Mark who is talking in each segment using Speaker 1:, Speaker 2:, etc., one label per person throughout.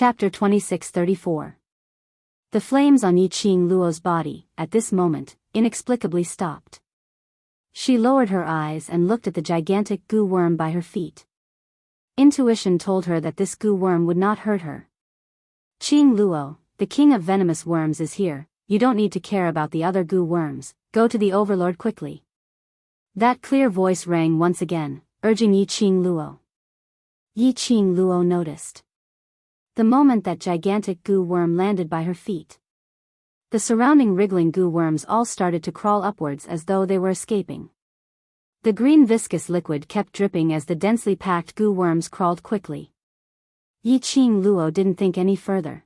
Speaker 1: Chapter 26:34. The flames on Yiqing Luo's body, at this moment, inexplicably stopped. She lowered her eyes and looked at the gigantic goo worm by her feet. Intuition told her that this goo worm would not hurt her. Qing Luo, the king of venomous worms, is here. You don't need to care about the other goo worms. Go to the overlord quickly. That clear voice rang once again, urging Yiqing Luo. Yiqing Luo noticed. The moment that gigantic goo worm landed by her feet, the surrounding wriggling goo worms all started to crawl upwards as though they were escaping. The green viscous liquid kept dripping as the densely packed goo worms crawled quickly. Yiqing Luo didn't think any further.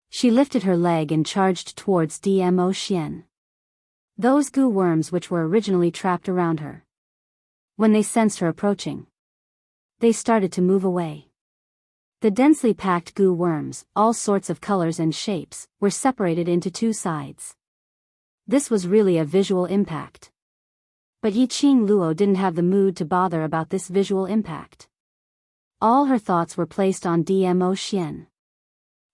Speaker 1: She lifted her leg and charged towards Dmo Xian. Those goo worms which were originally trapped around her. When they sensed her approaching, they started to move away. The densely packed goo worms, all sorts of colors and shapes, were separated into two sides. This was really a visual impact. But Yiqing Luo didn't have the mood to bother about this visual impact. All her thoughts were placed on Dmo Xian.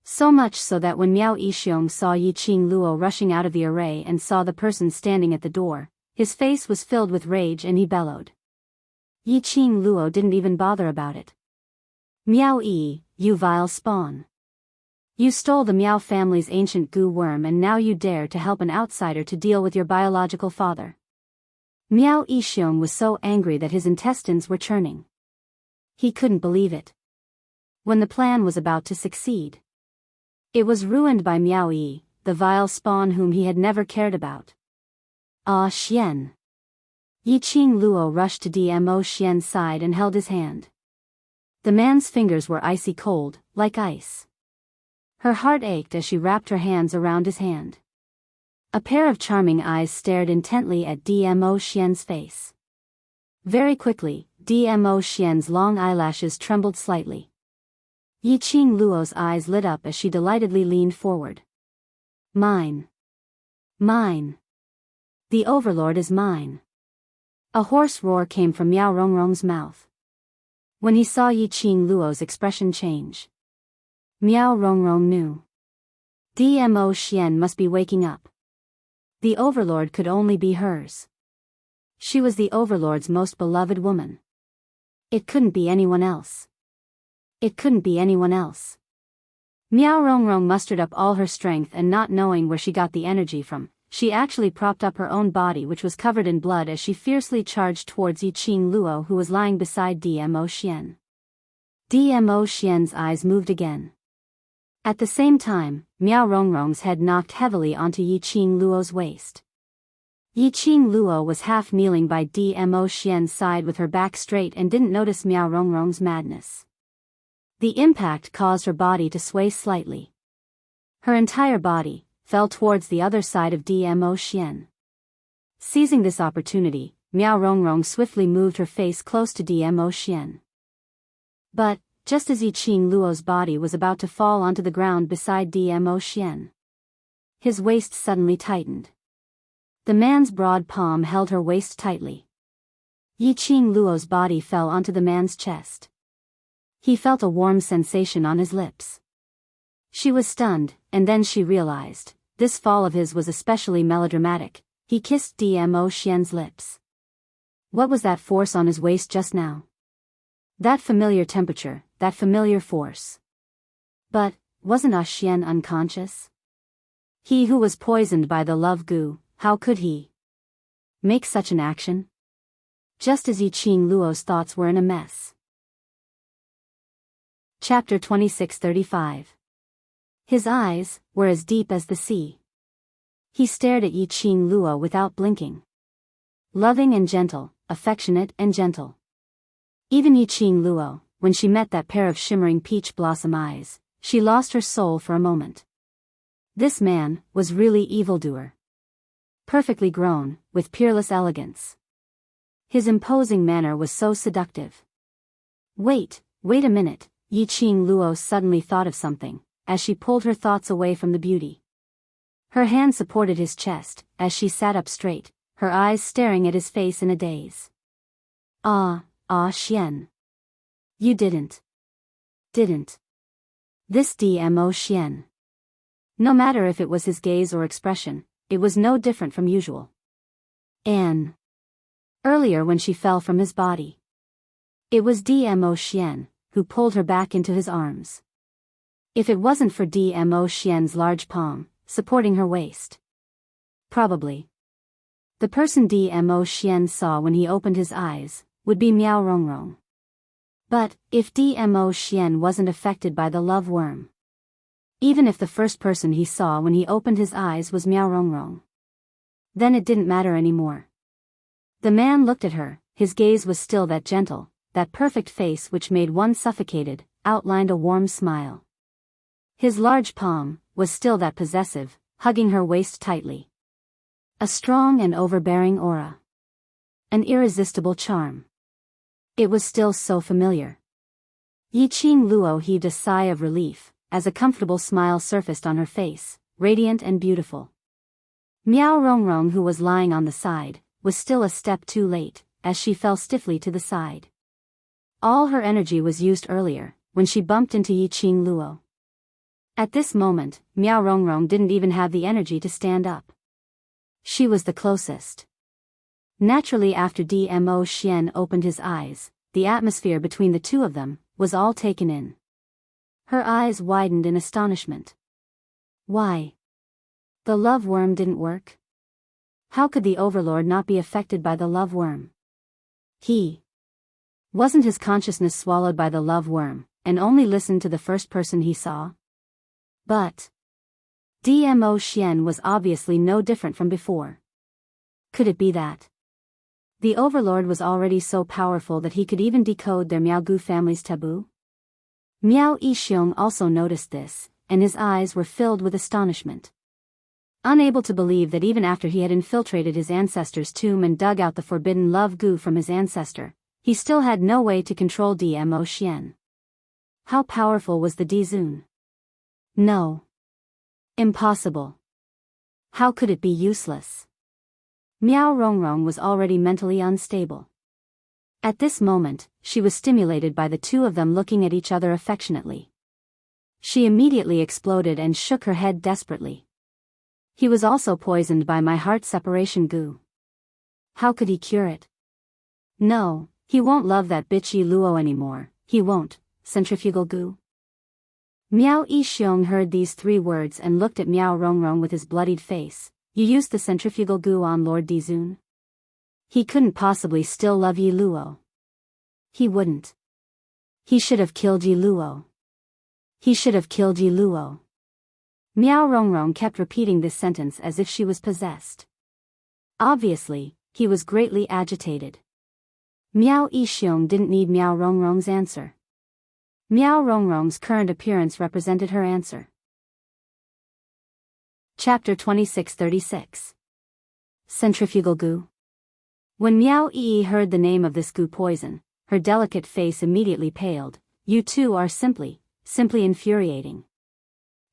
Speaker 1: So much so that when Miao Yixiong saw Yiqing Luo rushing out of the array and saw the person standing at the door, his face was filled with rage and he bellowed. Yiqing Luo didn't even bother about it. Miao Yi, you vile spawn. You stole the Miao family's ancient goo worm and now you dare to help an outsider to deal with your biological father. Miao Yixiong was so angry that his intestines were churning. He couldn't believe it. When the plan was about to succeed, it was ruined by Miao Yi, the vile spawn whom he had never cared about. Ah Xian. Yiqing Luo rushed to Dmo Xian's side and held his hand. The man's fingers were icy cold, like ice. Her heart ached as she wrapped her hands around his hand. A pair of charming eyes stared intently at Dmo Xian's face. Very quickly, Dmo Xian's long eyelashes trembled slightly. Yiqing Luo's eyes lit up as she delightedly leaned forward. Mine. Mine. The overlord is mine. A hoarse roar came from Miao Rongrong's mouth. When he saw Yiqing Luo's expression change, Miao Rongrong knew. Dmo Xian must be waking up. The overlord could only be hers. She was the overlord's most beloved woman. It couldn't be anyone else. It couldn't be anyone else. Miao Rongrong mustered up all her strength and, not knowing where she got the energy from, she actually propped up her own body, which was covered in blood, as she fiercely charged towards Yiqing Luo, who was lying beside Dmo Xian. Dmo Xian's eyes moved again. At the same time, Miao Rongrong's head knocked heavily onto Yiqing Luo's waist. Yiqing Luo was half kneeling by Dmo Xian's side with her back straight and didn't notice Miao Rongrong's madness. The impact caused her body to sway slightly. Her entire body fell towards the other side of Dmo Xian. Seizing this opportunity, Miao Rongrong swiftly moved her face close to Dmo Xian. But, just as Yiqing Luo's body was about to fall onto the ground beside Dmo Xian, his waist suddenly tightened. The man's broad palm held her waist tightly. Yiqing Luo's body fell onto the man's chest. He felt a warm sensation on his lips. She was stunned, and then she realized, this fall of his was especially melodramatic. He kissed Dmo Xian's lips. What was that force on his waist just now? That familiar temperature, that familiar force. But, wasn't Xian unconscious? He who was poisoned by the love goo, how could he make such an action? Just as Yiqing Luo's thoughts were in a mess. Chapter 26:35. His eyes were as deep as the sea. He stared at Yiqing Luo without blinking. Loving and gentle, affectionate and gentle. Even Yiqing Luo, when she met that pair of shimmering peach blossom eyes, she lost her soul for a moment. This man was really evildoer. Perfectly grown, with peerless elegance. His imposing manner was so seductive. Wait a minute, Yiqing Luo suddenly thought of something, as she pulled her thoughts away from the beauty. Her hand supported his chest, as she sat up straight, her eyes staring at his face in a daze. Ah, Xian. You didn't. This Dmo Xian. No matter if it was his gaze or expression, it was no different from usual. Earlier when she fell from his body. It was Dmo Xian who pulled her back into his arms. If it wasn't for Dmo Xian's large palm supporting her waist. Probably. The person Dmo Xian saw when he opened his eyes would be Miao Rongrong. But if Dmo Xian wasn't affected by the love worm, even if the first person he saw when he opened his eyes was Miao Rongrong, then it didn't matter anymore. The man looked at her, his gaze was still that gentle, that perfect face which made one suffocated, outlined a warm smile. His large palm was still that possessive, hugging her waist tightly. A strong and overbearing aura. An irresistible charm. It was still so familiar. Yiqing Luo heaved a sigh of relief, as a comfortable smile surfaced on her face, radiant and beautiful. Miao Rongrong, who was lying on the side, was still a step too late, as she fell stiffly to the side. All her energy was used earlier, when she bumped into Yiqing Luo. At this moment, Miao Rongrong didn't even have the energy to stand up. She was the closest. Naturally, after Dmo Xian opened his eyes, the atmosphere between the two of them was all taken in. Her eyes widened in astonishment. Why? The love worm didn't work? How could the overlord not be affected by the love worm? Wasn't his consciousness swallowed by the love worm, and only listened to the first person he saw? But Dmo Xian was obviously no different from before. Could it be that the overlord was already so powerful that he could even decode their Miaogu family's taboo? Miao Yixiong also noticed this, and his eyes were filled with astonishment. Unable to believe that even after he had infiltrated his ancestor's tomb and dug out the forbidden love goo from his ancestor, he still had no way to control Dmo Xian. How powerful was the Dizun? No. Impossible. How could it be useless? Miao Rongrong was already mentally unstable. At this moment, she was stimulated by the two of them looking at each other affectionately. She immediately exploded and shook her head desperately. He was also poisoned by my heart separation goo. How could he cure it? No, he won't love that bitchy Luo anymore, he won't. Centrifugal goo. Miao Yixiong heard these three words and looked at Miao Rongrong with his bloodied face. You used the centrifugal goo on Lord Dizun? He couldn't possibly still love Yi Luo. He wouldn't. He should have killed Yi Luo. He should have killed Yi Luo. Miao Rongrong kept repeating this sentence as if she was possessed. Obviously, he was greatly agitated. Miao Yixiong didn't need Miao Rongrong's answer. Miao Rongrong's current appearance represented her answer. Chapter 2636. Centrifugal goo. When Miao Yi heard the name of this goo poison, her delicate face immediately paled. You two are simply infuriating.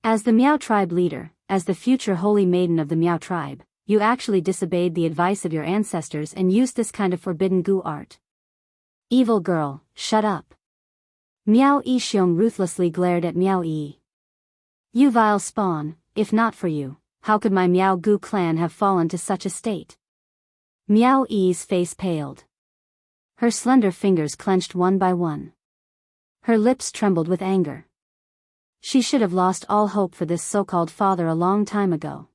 Speaker 1: As the Miao tribe leader, as the future holy maiden of the Miao tribe, you actually disobeyed the advice of your ancestors and used this kind of forbidden goo art. Evil girl, shut up. Miao Yixiong ruthlessly glared at Miao Yi. You vile spawn, if not for you, how could my Miao Gu clan have fallen to such a state? Miao Yi's face paled. Her slender fingers clenched one by one. Her lips trembled with anger. She should have lost all hope for this so-called father a long time ago.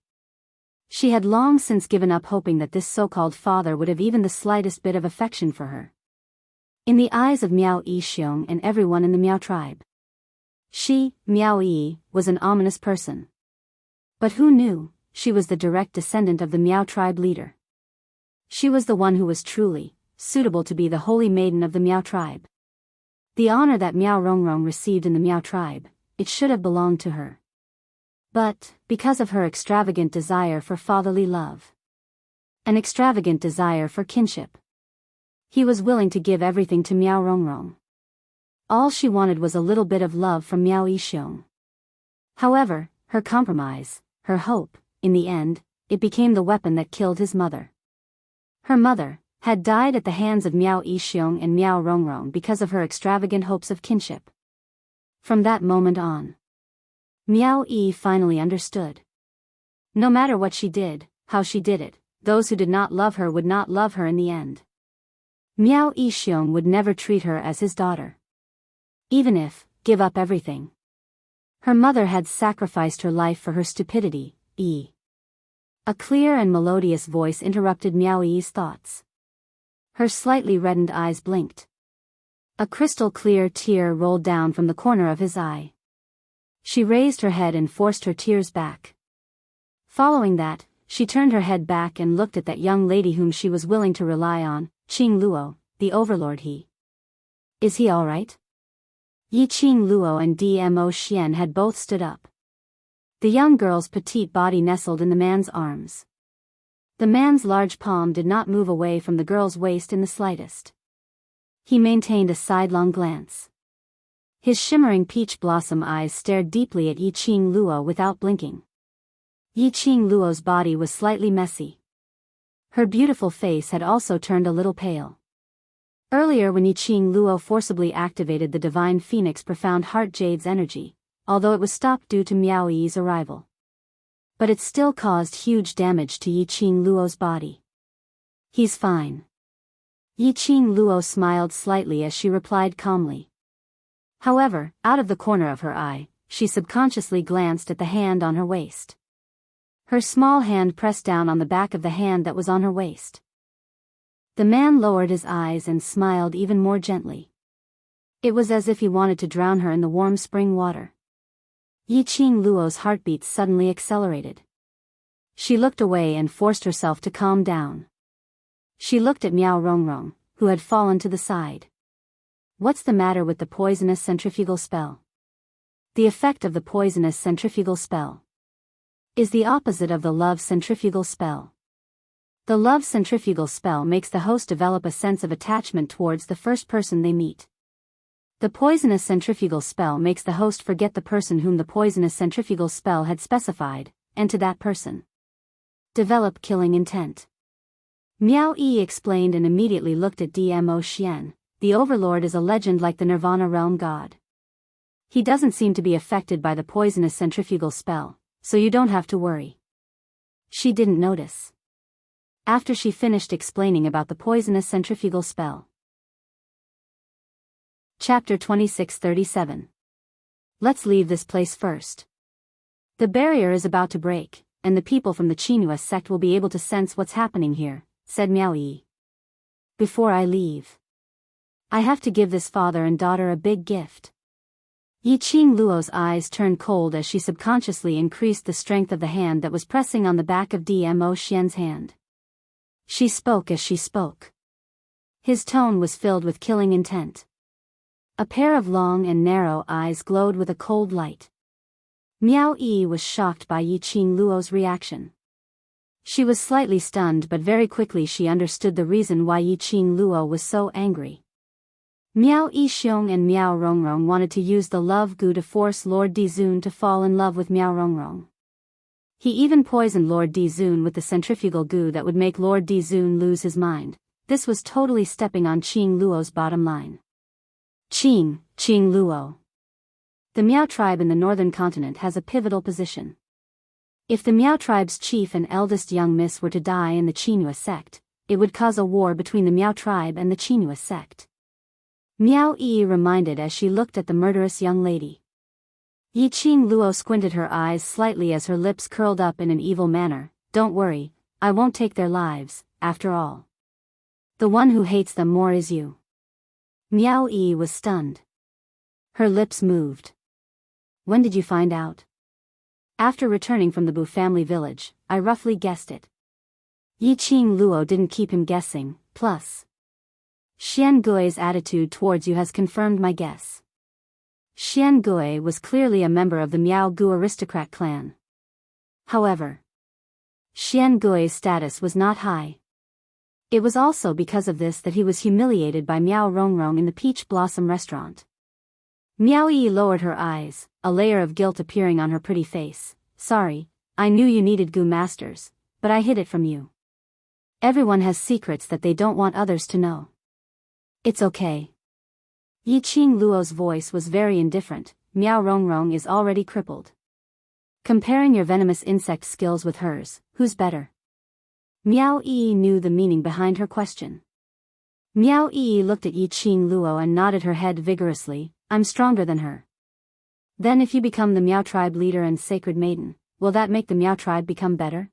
Speaker 1: She had long since given up hoping that this so-called father would have even the slightest bit of affection for her. In the eyes of Miao Yixiong and everyone in the Miao tribe, she, Miao Yi, was an ominous person. But who knew, she was the direct descendant of the Miao tribe leader. She was the one who was truly suitable to be the holy maiden of the Miao tribe. The honor that Miao Rongrong received in the Miao tribe, it should have belonged to her. But, because of her extravagant desire for fatherly love, an extravagant desire for kinship, he was willing to give everything to Miao Rongrong. All she wanted was a little bit of love from Miao Yixiong. However, her compromise, her hope, in the end, it became the weapon that killed his mother. Her mother had died at the hands of Miao Yixiong and Miao Rongrong because of her extravagant hopes of kinship. From that moment on, Miao Yi finally understood. No matter what she did, how she did it, those who did not love her would not love her in the end. Miao Yixiong would never treat her as his daughter. Even if, give up everything. Her mother had sacrificed her life for her stupidity. A clear and melodious voice interrupted Miao Yi's thoughts. Her slightly reddened eyes blinked. A crystal-clear tear rolled down from the corner of his eye. She raised her head and forced her tears back. Following that, she turned her head back and looked at that young lady whom she was willing to rely on, Qing Luo, the overlord. Is he all right? Yi Qing Luo and Dmo Xian had both stood up. The young girl's petite body nestled in the man's arms. The man's large palm did not move away from the girl's waist in the slightest. He maintained a sidelong glance. His shimmering peach blossom eyes stared deeply at Yi Qing Luo without blinking. Yi Qing Luo's body was slightly messy. Her beautiful face had also turned a little pale. Earlier when Yi Qing Luo forcibly activated the Divine Phoenix Profound Heart Jade's energy, although it was stopped due to Miao Yi's arrival. But it still caused huge damage to Yi Qing Luo's body. He's fine. Yi Qing Luo smiled slightly as she replied calmly. However, out of the corner of her eye, she subconsciously glanced at the hand on her waist. Her small hand pressed down on the back of the hand that was on her waist. The man lowered his eyes and smiled even more gently. It was as if he wanted to drown her in the warm spring water. Yi Qing Luo's heartbeats suddenly accelerated. She looked away and forced herself to calm down. She looked at Miao Rongrong, who had fallen to the side. What's the matter with the poisonous centrifugal spell? The effect of the poisonous centrifugal spell is the opposite of the love centrifugal spell. The love centrifugal spell makes the host develop a sense of attachment towards the first person they meet. The poisonous centrifugal spell makes the host forget the person whom the poisonous centrifugal spell had specified, and to that person develop killing intent. Miao Yi explained and immediately looked at Dmo Xian. The Overlord is a legend like the Nirvana realm god. He doesn't seem to be affected by the poisonous centrifugal spell, so you don't have to worry. She didn't notice. After she finished explaining about the poisonous centrifugal spell. Chapter 2637. Let's leave this place first. The barrier is about to break, and the people from the Qinhua sect will be able to sense what's happening here, said Miao Yi. Before I leave, I have to give this father and daughter a big gift. Yi Qing Luo's eyes turned cold as she subconsciously increased the strength of the hand that was pressing on the back of Dmo Xian's hand. She spoke as she spoke. His tone was filled with killing intent. A pair of long and narrow eyes glowed with a cold light. Miao Yi was shocked by Yi Qing Luo's reaction. She was slightly stunned, but very quickly she understood the reason why Yi Qing Luo was so angry. Miao Yixiong and Miao Rongrong wanted to use the love goo to force Lord Dizun to fall in love with Miao Rongrong. He even poisoned Lord Dizun with the centrifugal goo that would make Lord Dizun lose his mind. This was totally stepping on Qing Luo's bottom line. Qing Luo. The Miao tribe in the northern continent has a pivotal position. If the Miao tribe's chief and eldest young miss were to die in the Qinhua sect, it would cause a war between the Miao tribe and the Qinhua sect. Miao Yi reminded as she looked at the murderous young lady. Yi Qing Luo squinted her eyes slightly as her lips curled up in an evil manner. Don't worry, I won't take their lives, after all. The one who hates them more is you. Miao Yi was stunned. Her lips moved. When did you find out? After returning from the Bu family village, I roughly guessed it. Yi Qing Luo didn't keep him guessing, plus Xian Gui's attitude towards you has confirmed my guess. Xian Gui was clearly a member of the Miao Gu aristocrat clan. However, Xian Gui's status was not high. It was also because of this that he was humiliated by Miao Rongrong in the Peach Blossom restaurant. Miao Yi lowered her eyes, a layer of guilt appearing on her pretty face. Sorry, I knew you needed Gu masters, but I hid it from you. Everyone has secrets that they don't want others to know. It's okay. Yi Qing Luo's voice was very indifferent. Miao Rongrong is already crippled. Comparing your venomous insect skills with hers, who's better? Miao Yi knew the meaning behind her question. Miao Yi looked at Yi Qing Luo and nodded her head vigorously. I'm stronger than her. Then if you become the Miao tribe leader and sacred maiden, will that make the Miao tribe become better?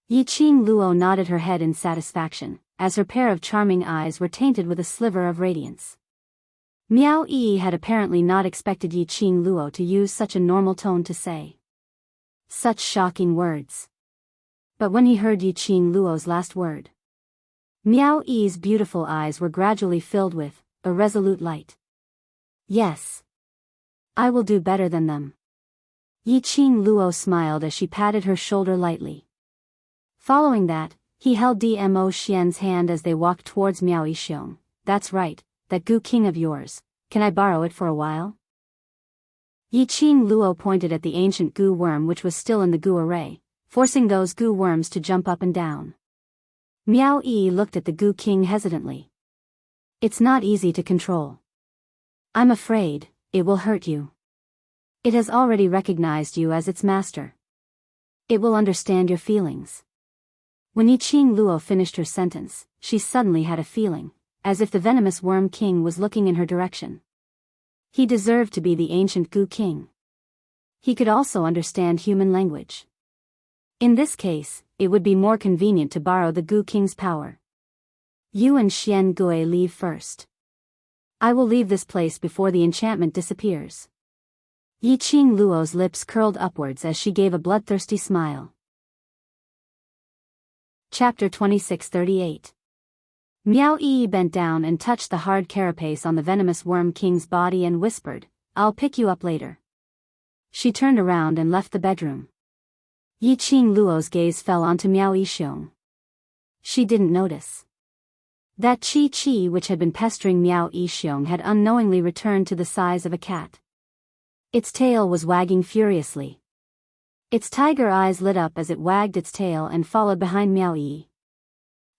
Speaker 1: Yi Qing Luo nodded her head in satisfaction, as her pair of charming eyes were tainted with a sliver of radiance. Miao Yi had apparently not expected Yi Qing Luo to use such a normal tone to say such shocking words. But when he heard Yi Qing Luo's last word, Miao Yi's beautiful eyes were gradually filled with a resolute light. Yes. I will do better than them. Yi Qing Luo smiled as she patted her shoulder lightly. Following that, he held Dmo Xian's hand as they walked towards Miao Yixiong. That's right, that Gu King of yours, can I borrow it for a while? Yi Qing Luo pointed at the ancient Gu worm which was still in the Gu array, forcing those Gu worms to jump up and down. Miao Yi looked at the Gu King hesitantly. It's not easy to control. I'm afraid it will hurt you. It has already recognized you as its master. It will understand your feelings. When Yi Qing Luo finished her sentence, she suddenly had a feeling, as if the venomous worm king was looking in her direction. He deserved to be the ancient Gu King. He could also understand human language. In this case, it would be more convenient to borrow the Gu King's power. You and Xian Gui leave first. I will leave this place before the enchantment disappears. Yi Qing Luo's lips curled upwards as she gave a bloodthirsty smile. Chapter 2638. Miao Yi bent down and touched the hard carapace on the venomous worm king's body and whispered, I'll pick you up later. She turned around and left the bedroom. Yi Qing Luo's gaze fell onto Miao Yixiong. She didn't notice that Qi which had been pestering Miao Yixiong had unknowingly returned to the size of a cat. Its tail was wagging furiously. Its tiger eyes lit up as it wagged its tail and followed behind Miao Yi.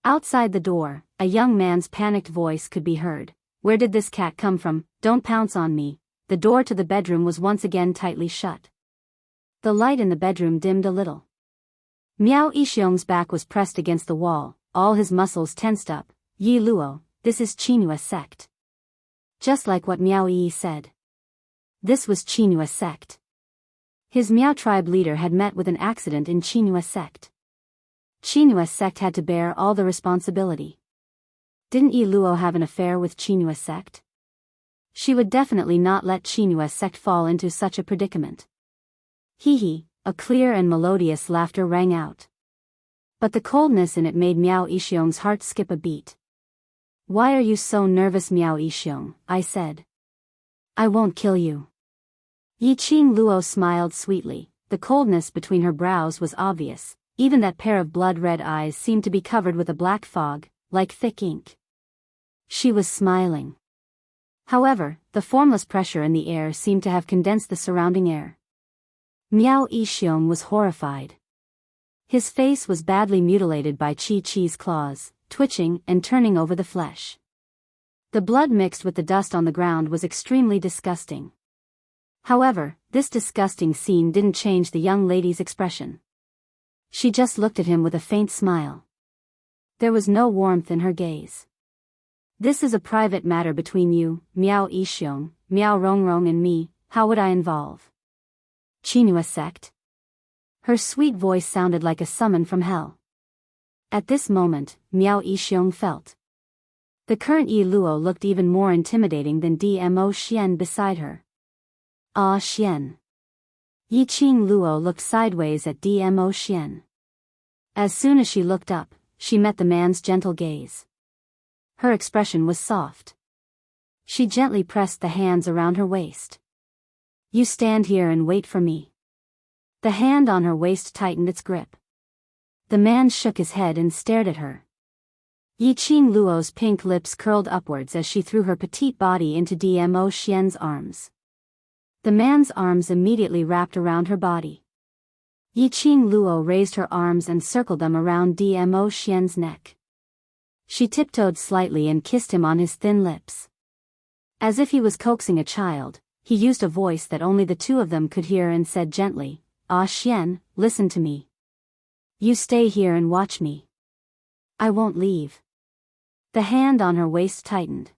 Speaker 1: Outside the door, a young man's panicked voice could be heard. Where did this cat come from? Don't pounce on me. The door to the bedroom was once again tightly shut. The light in the bedroom dimmed a little. Miao Yixiong's back was pressed against the wall, all his muscles tensed up. Yi Luo, this is Qinua's sect. Just like what Miao Yi said. This was Qinua's sect. His Miao tribe leader had met with an accident in Qinua's sect. Qinua's sect had to bear all the responsibility. Didn't Yi Luo have an affair with Qinua's sect? She would definitely not let Qinua's sect fall into such a predicament. Hee, a clear and melodious laughter rang out. But the coldness in it made Miao Yixiong's heart skip a beat. Why are you so nervous, Miao Yixiong? I said. I won't kill you. Yi Qing Luo smiled sweetly. The coldness between her brows was obvious. Even that pair of blood-red eyes seemed to be covered with a black fog, like thick ink. She was smiling. However, the formless pressure in the air seemed to have condensed the surrounding air. Miao Yixiong was horrified. His face was badly mutilated by Qi's claws, twitching and turning over the flesh. The blood mixed with the dust on the ground was extremely disgusting. However, this disgusting scene didn't change the young lady's expression. She just looked at him with a faint smile. There was no warmth in her gaze. This is a private matter between you, Miao Yixiong, Miao Rongrong and me. How would I involve Qinua sect? Her sweet voice sounded like a summon from hell. At this moment, Miao Yixiong felt the current Yi Luo looked even more intimidating than Dmo Xian beside her. Ah Xian. Yi Qing Luo looked sideways at Dmo Xian. As soon as she looked up, she met the man's gentle gaze. Her expression was soft. She gently pressed the hands around her waist. You stand here and wait for me. The hand on her waist tightened its grip. The man shook his head and stared at her. Yi Qing Luo's pink lips curled upwards as she threw her petite body into Dmo Xian's arms. The man's arms immediately wrapped around her body. Yi Qing Luo raised her arms and circled them around Dmo Xian's neck. She tiptoed slightly and kissed him on his thin lips. As if he was coaxing a child, he used a voice that only the two of them could hear and said gently, Ah Xian, listen to me. You stay here and watch me. I won't leave. The hand on her waist tightened.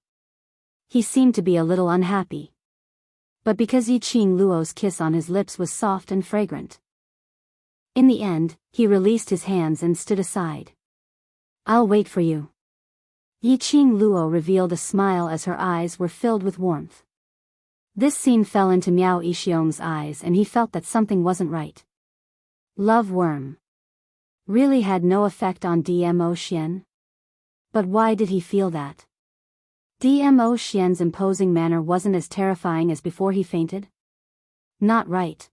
Speaker 1: He seemed to be a little unhappy. But because Yiqing Luo's kiss on his lips was soft and fragrant. In the end, he released his hands and stood aside. I'll wait for you. Yiqing Luo revealed a smile as her eyes were filled with warmth. This scene fell into Miao Yixiong's eyes and he felt that something wasn't right. Love worm. Really had no effect on Dmo Xian? But why did he feel that? Dmo Xian's imposing manner wasn't as terrifying as before he fainted? Not right.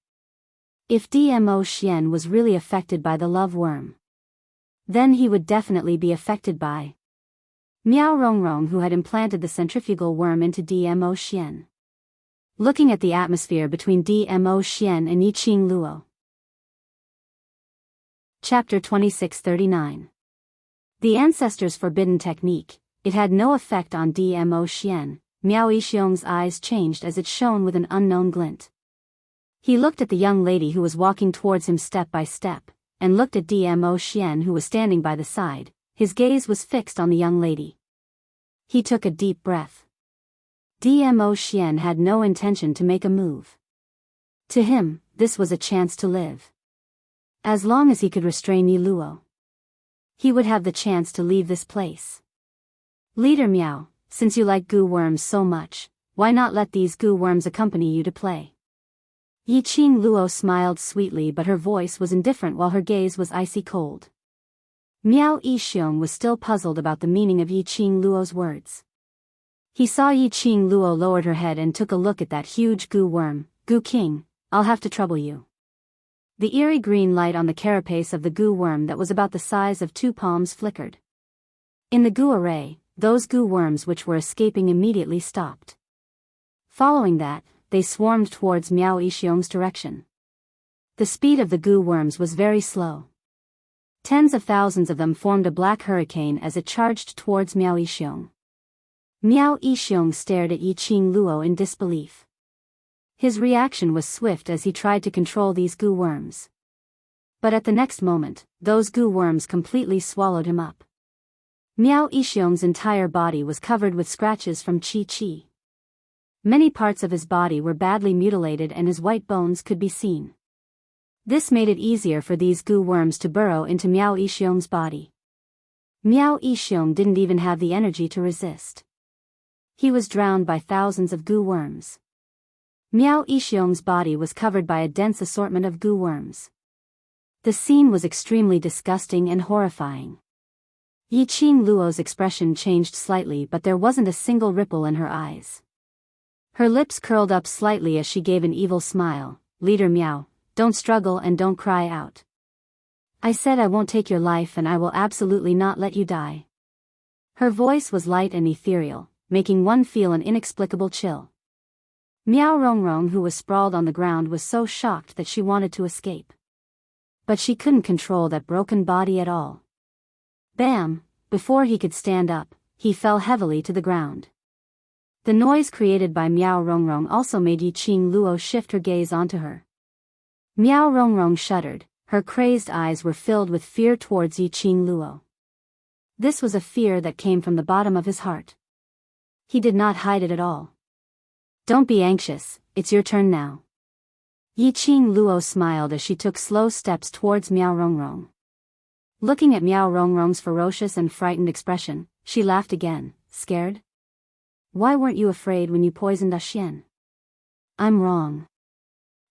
Speaker 1: If Dmo Xian was really affected by the love worm, then he would definitely be affected by Miao Rongrong, who had implanted the centrifugal worm into Dmo Xian. Looking at the atmosphere between Dmo Xian and Yiqing Luo. Chapter 2639. The Ancestors' Forbidden Technique. It had no effect on Dmo Xian. Miao Yixiong's eyes changed as it shone with an unknown glint. He looked at the young lady who was walking towards him step by step, and looked at Dmo Xian who was standing by the side. His gaze was fixed on the young lady. He took a deep breath. Dmo Xian had no intention to make a move. To him, this was a chance to live. As long as he could restrain Yi Luo, he would have the chance to leave this place. Leader Miao, since you like goo worms so much, why not let these goo worms accompany you to play? Yiqing Luo smiled sweetly, but her voice was indifferent while her gaze was icy cold. Miao Yixiong was still puzzled about the meaning of Yiqing Luo's words. He saw Yiqing Luo lowered her head and took a look at that huge goo worm. Goo King, I'll have to trouble you. The eerie green light on the carapace of the goo worm that was about the size of 2 palms flickered. In the goo array, those goo worms which were escaping immediately stopped. Following that, they swarmed towards Miao Yixiong's direction. The speed of the goo worms was very slow. Tens of thousands of them formed a black hurricane as it charged towards Miao Yixiong. Miao Yixiong stared at Yiqing Luo in disbelief. His reaction was swift as he tried to control these goo worms. But at the next moment, those goo worms completely swallowed him up. Miao Yixiong's entire body was covered with scratches from Qi. Many parts of his body were badly mutilated and his white bones could be seen. This made it easier for these goo worms to burrow into Miao Yixiong's body. Miao Yixiong didn't even have the energy to resist. He was drowned by thousands of goo worms. Miao Yixiong's body was covered by a dense assortment of goo worms. The scene was extremely disgusting and horrifying. Yiqing Luo's expression changed slightly, but there wasn't a single ripple in her eyes. Her lips curled up slightly as she gave an evil smile. Leader Miao, don't struggle and don't cry out. I said I won't take your life and I will absolutely not let you die. Her voice was light and ethereal, making one feel an inexplicable chill. Miao Rongrong, who was sprawled on the ground, was so shocked that she wanted to escape. But she couldn't control that broken body at all. Bam! Before he could stand up, he fell heavily to the ground. The noise created by Miao Rongrong also made Yiqing Luo shift her gaze onto her. Miao Rongrong shuddered, her crazed eyes were filled with fear towards Yiqing Luo. This was a fear that came from the bottom of his heart. He did not hide it at all. Don't be anxious, it's your turn now. Yiqing Luo smiled as she took slow steps towards Miao Rongrong. Looking at Miao Rongrong's ferocious and frightened expression, she laughed again. Scared? Why weren't you afraid when you poisoned Xian? I'm wrong.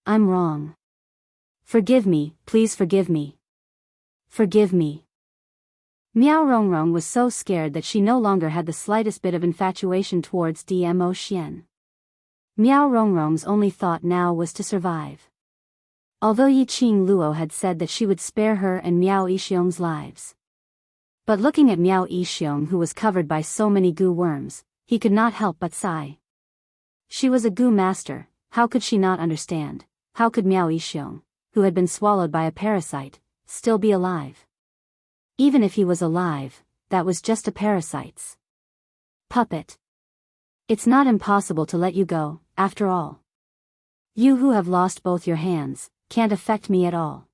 Speaker 1: I'm wrong. Forgive me, please forgive me. Forgive me. Miao Rongrong was so scared that she no longer had the slightest bit of infatuation towards Dmo Xian. Miao Rongrong's only thought now was to survive. Although Yiqing Luo had said that she would spare her and Miao Yixiong's lives. But looking at Miao Yixiong, who was covered by so many goo worms, he could not help but sigh. She was a goo master, how could she not understand? How could Miao Yixiong, who had been swallowed by a parasite, still be alive? Even if he was alive, that was just a parasite's puppet. It's not impossible to let you go, after all. You who have lost both your hands, can't affect me at all.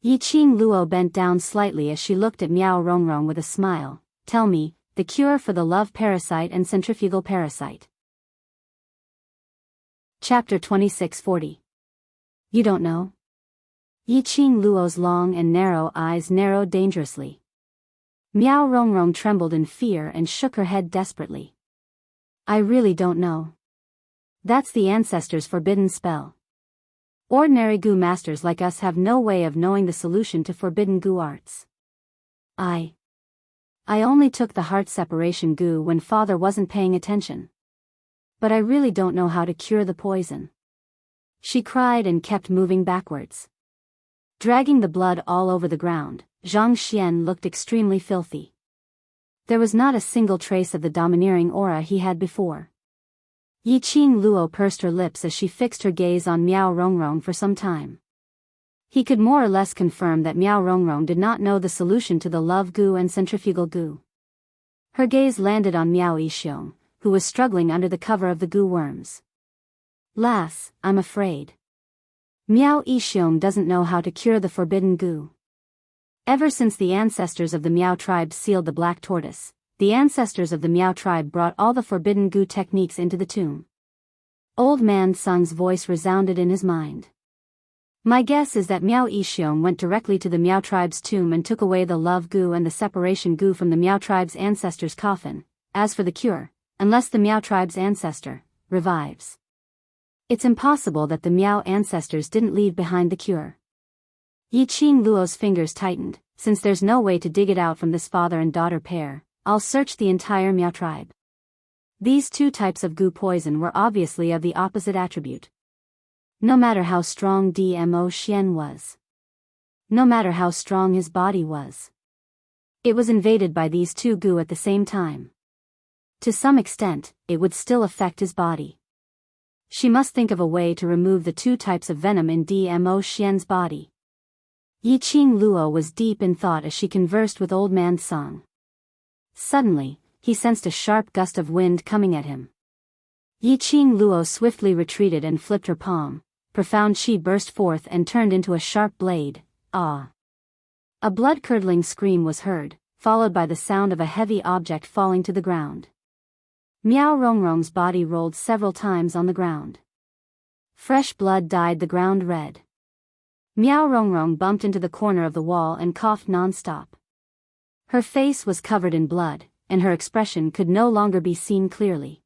Speaker 1: Yi Qing Luo bent down slightly as she looked at Miao Rongrong with a smile. Tell me, the cure for the love parasite and centrifugal parasite. Chapter 2640. You don't know? Yi Qing Luo's long and narrow eyes narrowed dangerously. Miao Rongrong trembled in fear and shook her head desperately. I really don't know. That's the ancestors' forbidden spell. Ordinary Gu masters like us have no way of knowing the solution to forbidden Gu arts. I only took the heart separation Gu when father wasn't paying attention. But I really don't know how to cure the poison. She cried and kept moving backwards. Dragging the blood all over the ground, Zhang Xian looked extremely filthy. There was not a single trace of the domineering aura he had before. Yi Qing Luo pursed her lips as she fixed her gaze on Miao Rongrong for some time. He could more or less confirm that Miao Rongrong did not know the solution to the love Gu and centrifugal Gu. Her gaze landed on Miao Yixiong, who was struggling under the cover of the Gu worms. Lass, I'm afraid. Miao Yixiong doesn't know how to cure the forbidden Gu. Ever since the ancestors of the Miao tribe sealed the black tortoise, the ancestors of the Miao tribe brought all the forbidden Gu techniques into the tomb. Old Man Sung's voice resounded in his mind. My guess is that Miao Yixiong went directly to the Miao tribe's tomb and took away the love Gu and the separation Gu from the Miao tribe's ancestor's coffin. As for the cure, unless the Miao tribe's ancestor revives, it's impossible that the Miao ancestors didn't leave behind the cure. Yi Qing Luo's fingers tightened. Since there's no way to dig it out from this father and daughter pair, I'll search the entire Miao tribe. These two types of Gu poison were obviously of the opposite attribute. No matter how strong Dmo Xian was. No matter how strong his body was. It was invaded by these two Gu at the same time. To some extent, it would still affect his body. She must think of a way to remove the two types of venom in Dmo Xian's body. Yi Qing Luo was deep in thought as she conversed with Old Man Song. Suddenly, he sensed a sharp gust of wind coming at him. Yi Qing Luo swiftly retreated and flipped her palm. Profound chi burst forth and turned into a sharp blade. Ah! A blood-curdling scream was heard, followed by the sound of a heavy object falling to the ground. Miao Rongrong's body rolled several times on the ground. Fresh blood dyed the ground red. Miao Rongrong bumped into the corner of the wall and coughed non-stop. Her face was covered in blood, and her expression could no longer be seen clearly.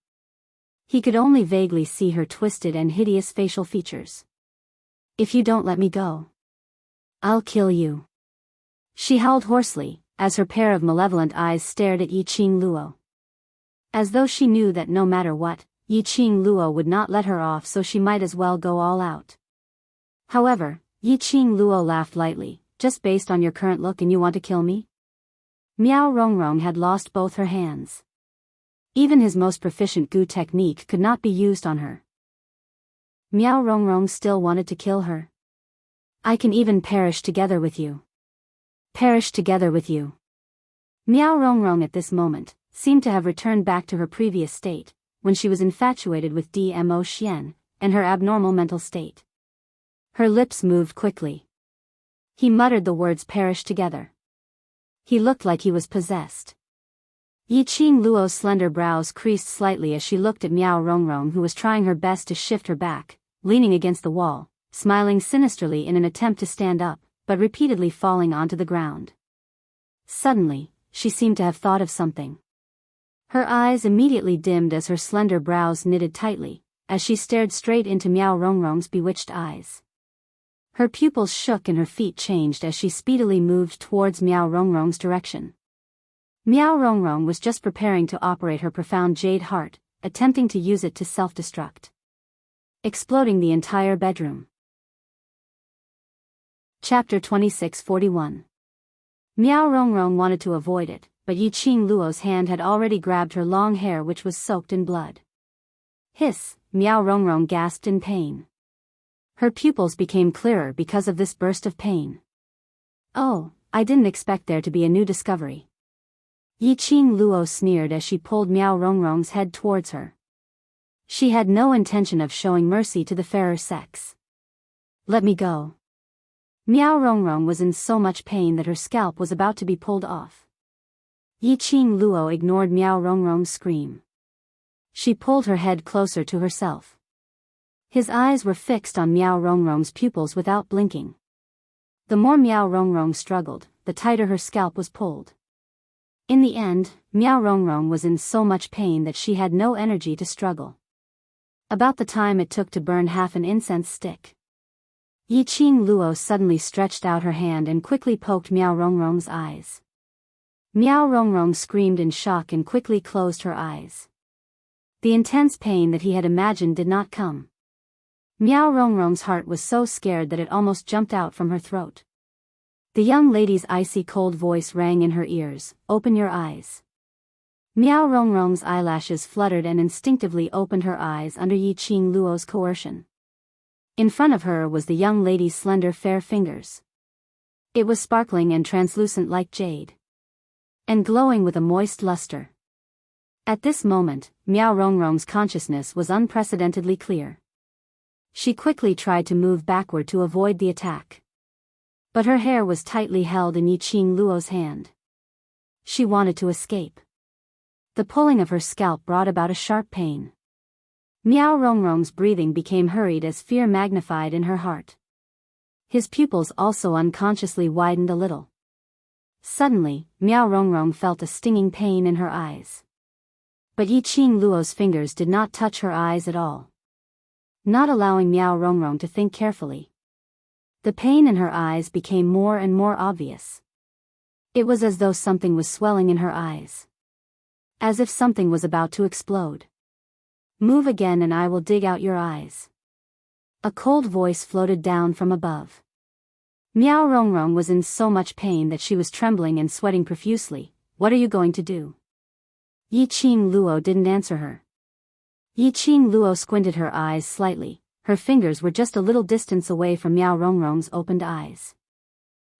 Speaker 1: He could only vaguely see her twisted and hideous facial features. If you don't let me go, I'll kill you. She howled hoarsely, as her pair of malevolent eyes stared at Yi Qing Luo. As though she knew that no matter what, Yi Qing Luo would not let her off, so she might as well go all out. However, Yi Qing Luo laughed lightly. Just based on your current look and you want to kill me? Miao Rongrong had lost both her hands. Even his most proficient Gu technique could not be used on her. Miao Rongrong still wanted to kill her. I can even perish together with you. Perish together with you. Miao Rongrong at this moment seemed to have returned back to her previous state, when she was infatuated with Dmo Xian, and her abnormal mental state. Her lips moved quickly. He muttered the words perish together. He looked like he was possessed. Yi Qing Luo's slender brows creased slightly as she looked at Miao Rongrong, who was trying her best to shift her back, leaning against the wall, smiling sinisterly in an attempt to stand up, but repeatedly falling onto the ground. Suddenly, she seemed to have thought of something. Her eyes immediately dimmed as her slender brows knitted tightly, as she stared straight into Miao Rongrong's bewitched eyes. Her pupils shook and her feet changed as she speedily moved towards Miao Rongrong's direction. Miao Rongrong was just preparing to operate her profound jade heart, attempting to use it to self-destruct, exploding the entire bedroom. Chapter 2641. Miao Rongrong wanted to avoid it, but Yi Qing Luo's hand had already grabbed her long hair, which was soaked in blood. Hiss! Miao Rongrong gasped in pain. Her pupils became clearer because of this burst of pain. Oh, I didn't expect there to be a new discovery. Yi Qing Luo sneered as she pulled Miao Rongrong's head towards her. She had no intention of showing mercy to the fairer sex. "Let me go." Miao Rongrong was in so much pain that her scalp was about to be pulled off. Yiqing Luo ignored Miao Rongrong's scream. She pulled her head closer to herself. His eyes were fixed on Miao Rongrong's pupils without blinking. The more Miao Rongrong struggled, the tighter her scalp was pulled. In the end, Miao Rongrong was in so much pain that she had no energy to struggle. About the time it took to burn half an incense stick. Yiqing Luo suddenly stretched out her hand and quickly poked Miao Rongrong's eyes. Miao Rongrong screamed in shock and quickly closed her eyes. The intense pain that he had imagined did not come. Miao Rongrong's heart was so scared that it almost jumped out from her throat. The young lady's icy cold voice rang in her ears, "Open your eyes." Miao Rongrong's eyelashes fluttered and instinctively opened her eyes under Yiqing Luo's coercion. In front of her was the young lady's slender fair fingers. It was sparkling and translucent like jade, and glowing with a moist luster. At this moment, Miao Rongrong's consciousness was unprecedentedly clear. She quickly tried to move backward to avoid the attack. But her hair was tightly held in Yiqing Luo's hand. She wanted to escape. The pulling of her scalp brought about a sharp pain. Miao Rongrong's breathing became hurried as fear magnified in her heart. His pupils also unconsciously widened a little. Suddenly, Miao Rongrong felt a stinging pain in her eyes. But Yiqing Luo's fingers did not touch her eyes at all, not allowing Miao Rongrong to think carefully. The pain in her eyes became more and more obvious. It was as though something was swelling in her eyes, as if something was about to explode. "Move again and I will dig out your eyes." A cold voice floated down from above. Miao Rongrong was in so much pain that she was trembling and sweating profusely. "What are you going to do?" Yiqing Luo didn't answer her. Yiqing Luo squinted her eyes slightly. Her fingers were just a little distance away from Miao Rongrong's opened eyes.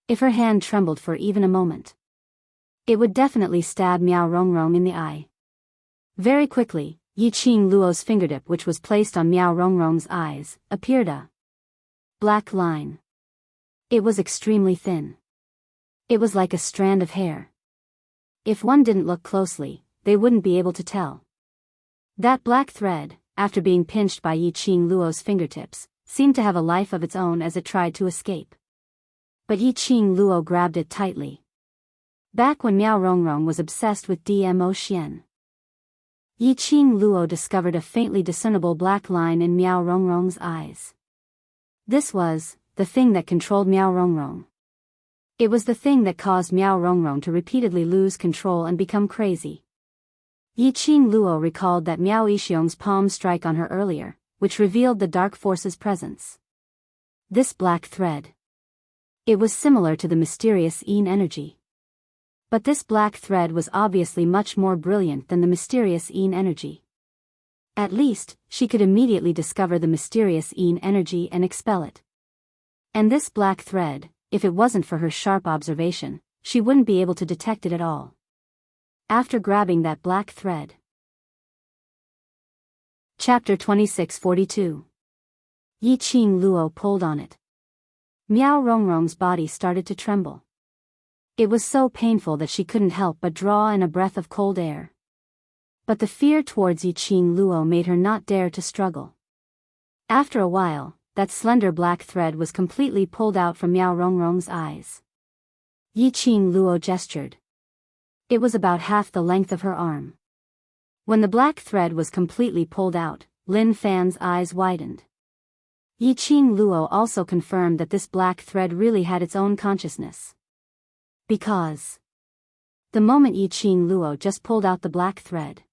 Speaker 1: If her hand trembled for even a moment, it would definitely stab Miao Rongrong in the eye. Very quickly, Yiqing Luo's fingertip, which was placed on Miao Rongrong's eyes, appeared a black line. It was extremely thin. It was like a strand of hair. If one didn't look closely, they wouldn't be able to tell. That black thread, after being pinched by Yiqing Luo's fingertips, seemed to have a life of its own as it tried to escape. But Yiqing Luo grabbed it tightly. Back when Miao Rongrong was obsessed with Dmo Xian, Yiqing Luo discovered a faintly discernible black line in Miao Rongrong's eyes. This was the thing that controlled Miao Rongrong. It was the thing that caused Miao Rongrong to repeatedly lose control and become crazy. Yiqing Luo recalled that Miao Yixiong's palm strike on her earlier, which revealed the dark force's presence. This black thread. It was similar to the mysterious Yin energy. But this black thread was obviously much more brilliant than the mysterious Yin energy. At least, she could immediately discover the mysterious Yin energy and expel it. And this black thread, if it wasn't for her sharp observation, she wouldn't be able to detect it at all. After grabbing that black thread. Chapter 2642. Yiqing Luo pulled on it. Miao Rongrong's body started to tremble. It was so painful that she couldn't help but draw in a breath of cold air. But the fear towards Yiqing Luo made her not dare to struggle. After a while, that slender black thread was completely pulled out from Miao Rongrong's eyes. Yiqing Luo gestured. It was about half the length of her arm. When the black thread was completely pulled out, Lin Fan's eyes widened. Yiqing Luo also confirmed that this black thread really had its own consciousness. Because the moment Yiqing Luo just pulled out the black thread,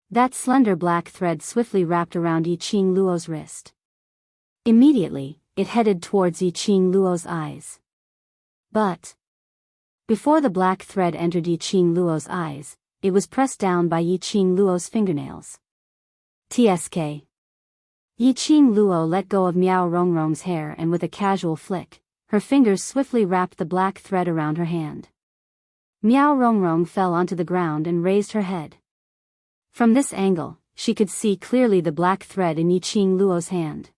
Speaker 1: that slender black thread swiftly wrapped around Yiqing Luo's wrist. Immediately, it headed towards Yiqing Luo's eyes. But before the black thread entered Yiqing Luo's eyes, it was pressed down by Yiqing Luo's fingernails. TSK. Yiqing Luo let go of Miao Rongrong's hair and with a casual flick, her fingers swiftly wrapped the black thread around her hand. Miao Rongrong fell onto the ground and raised her head. From this angle, she could see clearly the black thread in Yiqing Luo's hand.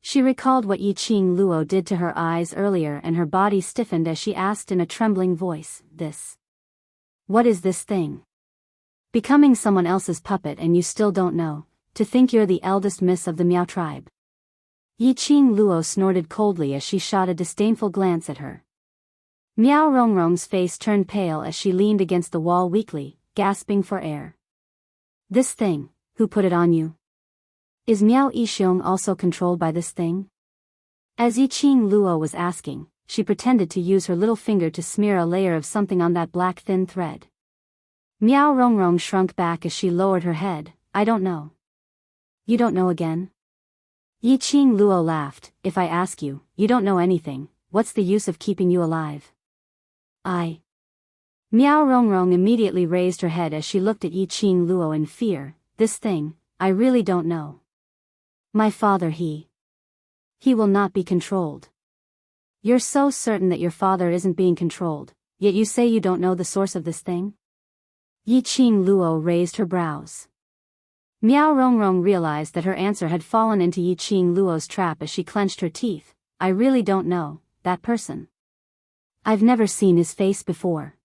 Speaker 1: She recalled what Yiqing Luo did to her eyes earlier, and her body stiffened as she asked in a trembling voice, "This? What is this thing? Becoming someone else's puppet and you still don't know, to think you're the eldest miss of the Miao tribe." Yiqing Luo snorted coldly as she shot a disdainful glance at her. Miao Rongrong's face turned pale as she leaned against the wall weakly, gasping for air. "This thing, who put it on you? Is Miao Yixiong also controlled by this thing?" As Yiqing Luo was asking, she pretended to use her little finger to smear a layer of something on that black thin thread. Miao Rongrong shrunk back as she lowered her head. "I don't know." "You don't know again?" Yiqing Luo laughed. "If I ask you, you don't know anything, what's the use of keeping you alive?" Miao Rongrong immediately raised her head as she looked at Yiqing Luo in fear. "This thing, I really don't know. My father he will not be controlled." "You're so certain that your father isn't being controlled, yet you say you don't know the source of this thing?" Yiqing Luo raised her brows. Miao Rongrong realized that her answer had fallen into Yiqing Luo's trap as she clenched her teeth. "I really don't know, that person. I've never seen his face before.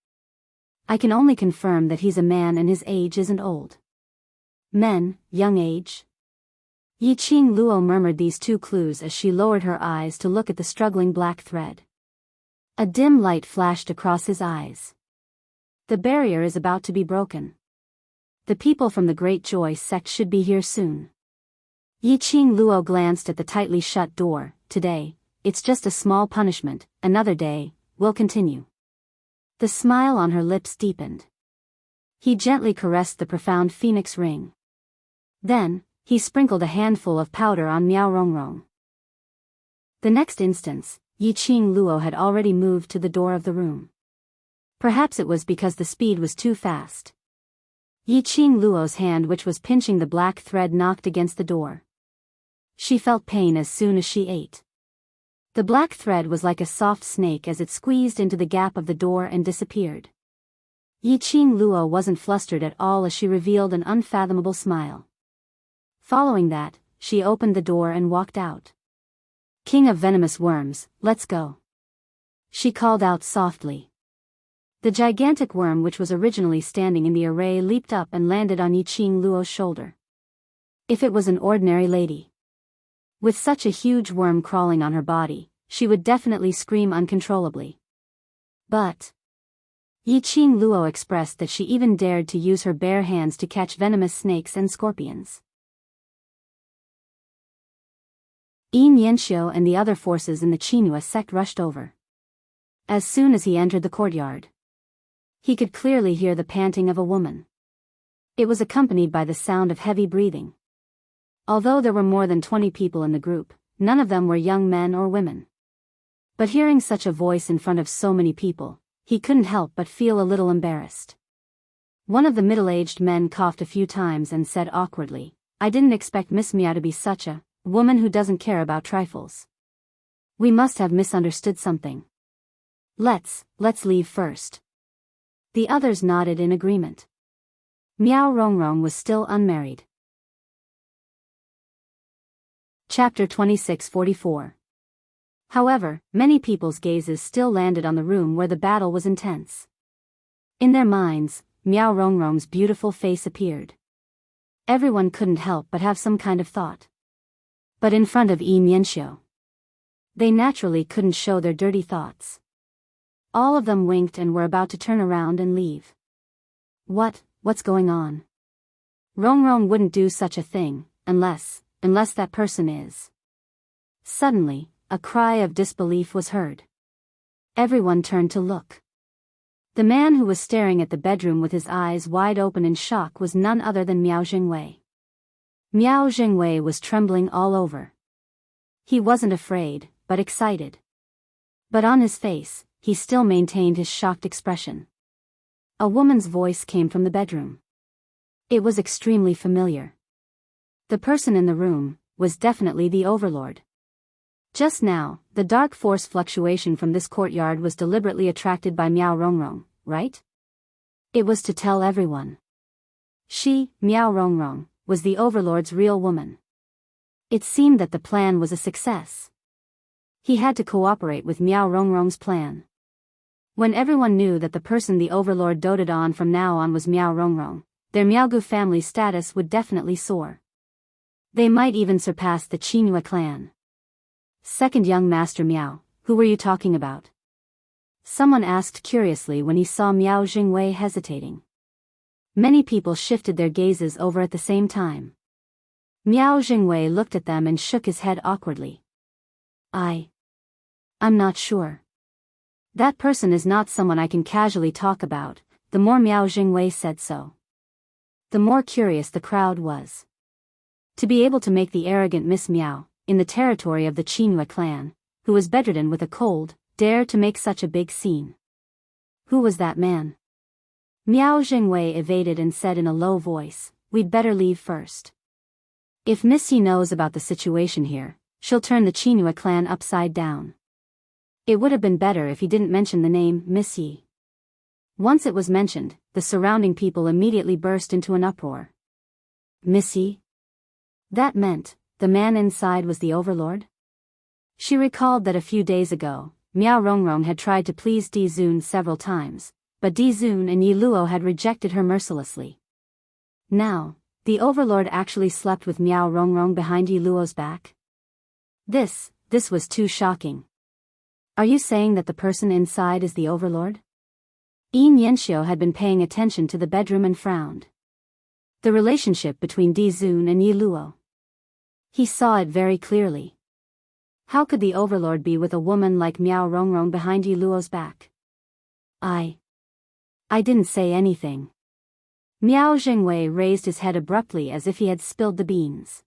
Speaker 1: I can only confirm that he's a man and his age isn't old." "Men, young age?" Yiqing Luo murmured these two clues as she lowered her eyes to look at the struggling black thread. A dim light flashed across his eyes. "The barrier is about to be broken. The people from the Great Joy sect should be here soon." Yiqing Luo glanced at the tightly shut door. "Today, it's just a small punishment, another day, we'll continue." The smile on her lips deepened. He gently caressed the profound phoenix ring. Then, he sprinkled a handful of powder on Miao Rongrong. The next instant, Yiqing Luo had already moved to the door of the room. Perhaps it was because the speed was too fast. Yiqing Luo's hand, which was pinching the black thread, knocked against the door. She felt pain as soon as she ate. The black thread was like a soft snake as it squeezed into the gap of the door and disappeared. Yiqing Luo wasn't flustered at all as she revealed an unfathomable smile. Following that, she opened the door and walked out. "King of venomous worms, let's go," she called out softly. The gigantic worm, which was originally standing in the array, leaped up and landed on Yiqing Luo's shoulder. If it was an ordinary lady, with such a huge worm crawling on her body, she would definitely scream uncontrollably. But Yiqing Luo expressed that she even dared to use her bare hands to catch venomous snakes and scorpions. Yin Yanxiu and the other forces in the Qinhua sect rushed over. As soon as he entered the courtyard, he could clearly hear the panting of a woman. It was accompanied by the sound of heavy breathing. Although there were more than 20 people in the group, none of them were young men or women. But hearing such a voice in front of so many people, he couldn't help but feel a little embarrassed. One of the middle-aged men coughed a few times and said awkwardly, "I didn't expect Miss Miao to be such a woman who doesn't care about trifles. We must have misunderstood something. Let's leave first." The others nodded in agreement. Miao Rongrong was still unmarried. Chapter 2644. However, many people's gazes still landed on the room where the battle was intense. In their minds, Miao Rongrong's beautiful face appeared. Everyone couldn't help but have some kind of thought. But in front of Yin Yanxiu, they naturally couldn't show their dirty thoughts. All of them winked and were about to turn around and leave. What's going on? Rongrong wouldn't do such a thing, unless that person is. Suddenly, a cry of disbelief was heard. Everyone turned to look. The man who was staring at the bedroom with his eyes wide open in shock was none other than Miao Jingwei. Miao Jingwei was trembling all over. He wasn't afraid, but excited. But on his face, he still maintained his shocked expression. A woman's voice came from the bedroom. It was extremely familiar. The person in the room was definitely the overlord. Just now, the dark force fluctuation from this courtyard was deliberately attracted by Miao Rongrong, right? It was to tell everyone. She, Miao Rongrong, was the Overlord's real woman. It seemed that the plan was a success. He had to cooperate with Miao Rongrong's plan. When everyone knew that the person the Overlord doted on from now on was Miao Rongrong, their Miaogu family status would definitely soar. They might even surpass the Qinghua clan. Second young Master Miao, who were you talking about? Someone asked curiously when he saw Miao Jingwei hesitating. Many people shifted their gazes over at the same time. Miao Jingwei looked at them and shook his head awkwardly. I'm not sure. That person is not someone I can casually talk about, the more Miao Jingwei said so. The more curious the crowd was. To be able to make the arrogant Miss Miao, in the territory of the Qinghua clan, who was bedridden with a cold, dare to make such a big scene. Who was that man? Miao Jingwei evaded and said in a low voice, "We'd better leave first. If Miss Yi knows about the situation here, she'll turn the Qinghua clan upside down." It would have been better if he didn't mention the name Miss Yi. Once it was mentioned, the surrounding people immediately burst into an uproar. Miss Yi? That meant, the man inside was the Overlord? She recalled that a few days ago, Miao Rongrong had tried to please Di Zun several times, but Di Zun and Yi Luo had rejected her mercilessly. Now, the Overlord actually slept with Miao Rongrong behind Yi Luo's back? This was too shocking. Are you saying that the person inside is the Overlord? Yin Yanxiu had been paying attention to the bedroom and frowned. The relationship between Di Zun and Yi Luo. He saw it very clearly. How could the Overlord be with a woman like Miao Rongrong behind Yi Luo's back? I didn't say anything. Miao Jingwei raised his head abruptly as if he had spilled the beans.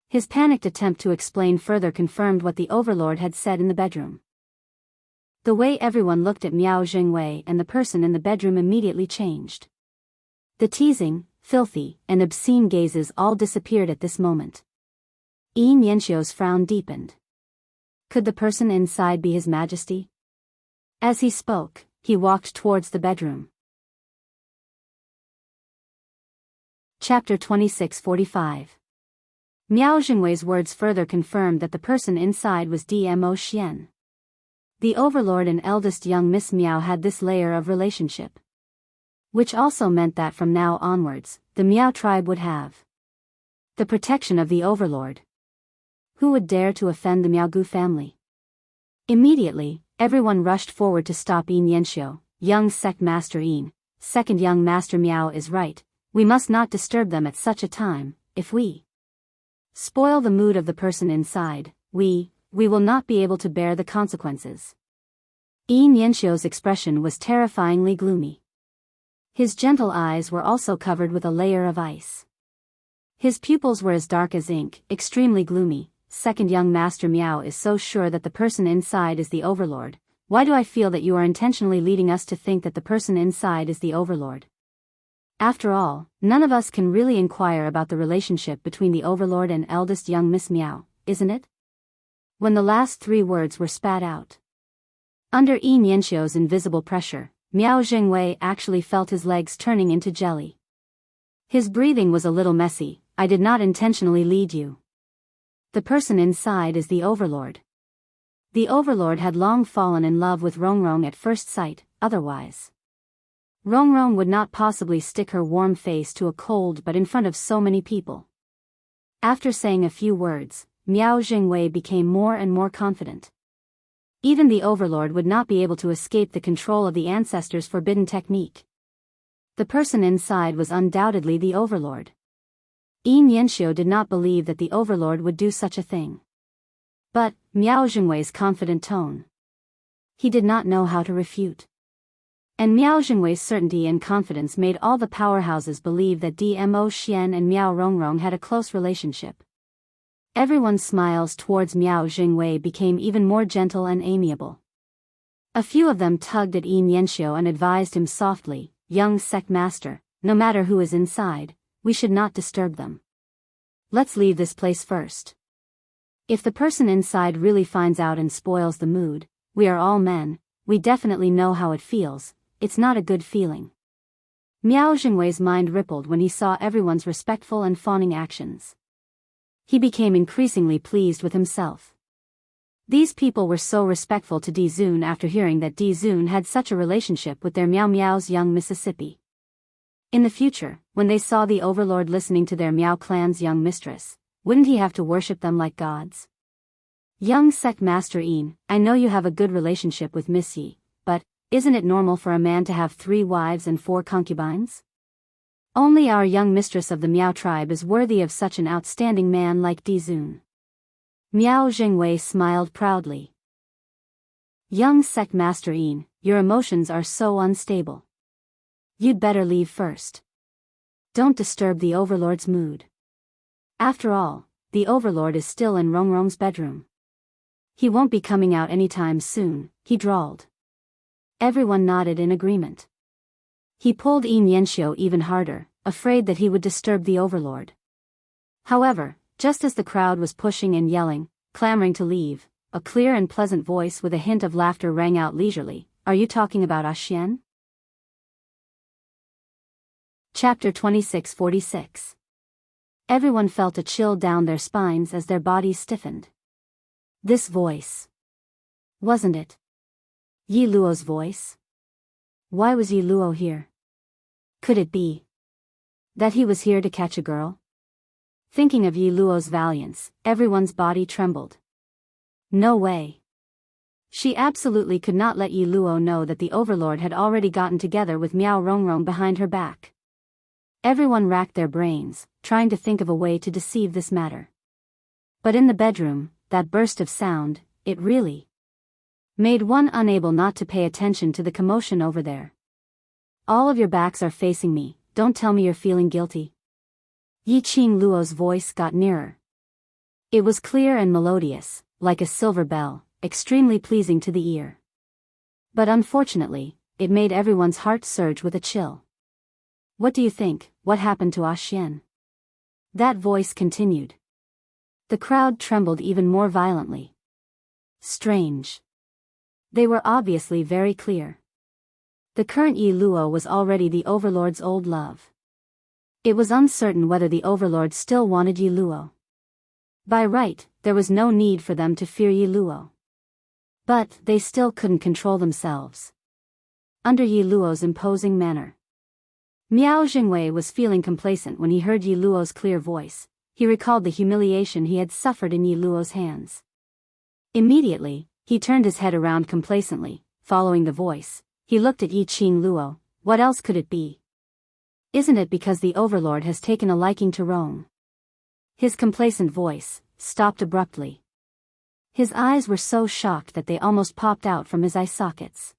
Speaker 1: His panicked attempt to explain further confirmed what the Overlord had said in the bedroom. The way everyone looked at Miao Jingwei and the person in the bedroom immediately changed. The teasing, filthy, and obscene gazes all disappeared at this moment. Yin Yanxiu's frown deepened. Could the person inside be His Majesty? As he spoke, he walked towards the bedroom. Chapter 2645. Miao Jingwei's words further confirmed that the person inside was Dmo Xian. The Overlord and eldest young Miss Miao had this layer of relationship. Which also meant that from now onwards, the Miao tribe would have the protection of the Overlord. Who would dare to offend the Miaogu family? Immediately, everyone rushed forward to stop Yin Yanxiu. Young Sect Master Yin, second young Master Miao is right, we must not disturb them at such a time. If we spoil the mood of the person inside, we will not be able to bear the consequences. Yin Yanxiu's expression was terrifyingly gloomy. His gentle eyes were also covered with a layer of ice. His pupils were as dark as ink, extremely gloomy. Second young Master Miao is so sure that the person inside is the Overlord. Why do I feel that you are intentionally leading us to think that the person inside is the Overlord? After all, none of us can really inquire about the relationship between the Overlord and eldest young Miss Miao, isn't it? When the last three words were spat out. Under Yin Yanxiu's invisible pressure, Miao Jingwei actually felt his legs turning into jelly. His breathing was a little messy. I did not intentionally lead you. The person inside is the Overlord. The Overlord had long fallen in love with Rongrong at first sight, otherwise Rongrong would not possibly stick her warm face to a cold but in front of so many people. After saying a few words, Miao Jingwei became more and more confident. Even the Overlord would not be able to escape the control of the ancestors' forbidden technique. The person inside was undoubtedly the Overlord. Yin Yanxiu did not believe that the Overlord would do such a thing. But, Miao Jingwei's confident tone. He did not know how to refute. And Miao Jingwei's certainty and confidence made all the powerhouses believe that Dmo Xian and Miao Rongrong had a close relationship. Everyone's smiles towards Miao Jingwei became even more gentle and amiable. A few of them tugged at Yin Yanxiu and advised him softly, "Young Sect Master, no matter who is inside, we should not disturb them. Let's leave this place first. If the person inside really finds out and spoils the mood, we are all men, we definitely know how it feels, it's not a good feeling." Miao Jingwei's mind rippled when he saw everyone's respectful and fawning actions. He became increasingly pleased with himself. These people were so respectful to Di Zun after hearing that Di Zun had such a relationship with their Miao Miao's young Mississippi. In the future, when they saw the overlord listening to their Miao clan's young mistress, wouldn't he have to worship them like gods? Young sect master Yin, I know you have a good relationship with Miss Yi, but isn't it normal for a man to have 3 wives and 4 concubines? Only our young mistress of the Miao tribe is worthy of such an outstanding man like Di Zun. Miao Jingwei smiled proudly. Young sect master Yin, your emotions are so unstable. You'd better leave first. Don't disturb the overlord's mood. After all, the overlord is still in Rongrong's bedroom. He won't be coming out anytime soon, he drawled. Everyone nodded in agreement. He pulled Yin Yanxiu even harder, afraid that he would disturb the overlord. However, just as the crowd was pushing and yelling, clamoring to leave, a clear and pleasant voice with a hint of laughter rang out leisurely, "Are you talking about Xian?" Chapter 2646. Everyone felt a chill down their spines as their bodies stiffened. This voice. Wasn't it Yi Luo's voice? Why was Yi Luo here? Could it be that he was here to catch a girl? Thinking of Yi Luo's valiance, everyone's body trembled. No way. She absolutely could not let Yi Luo know that the overlord had already gotten together with Miao Rongrong behind her back. Everyone racked their brains, trying to think of a way to deceive this matter. But in the bedroom, that burst of sound, it really made one unable not to pay attention to the commotion over there. All of your backs are facing me, don't tell me you're feeling guilty. Yi Qing Luo's voice got nearer. It was clear and melodious, like a silver bell, extremely pleasing to the ear. But unfortunately, it made everyone's heart surge with a chill. What do you think, what happened to Xian? That voice continued. The crowd trembled even more violently. Strange. They were obviously very clear. The current Yi Luo was already the overlord's old love. It was uncertain whether the overlord still wanted Yi Luo. By right, there was no need for them to fear Yi Luo. But they still couldn't control themselves. Under Yi Luo's imposing manner, Miao Jingwei was feeling complacent when he heard Yi Luo's clear voice. He recalled the humiliation he had suffered in Yi Luo's hands. Immediately, he turned his head around complacently, following the voice. He looked at Yi Qing Luo. What else could it be? Isn't it because the overlord has taken a liking to Rong? His complacent voice stopped abruptly. His eyes were so shocked that they almost popped out from his eye sockets.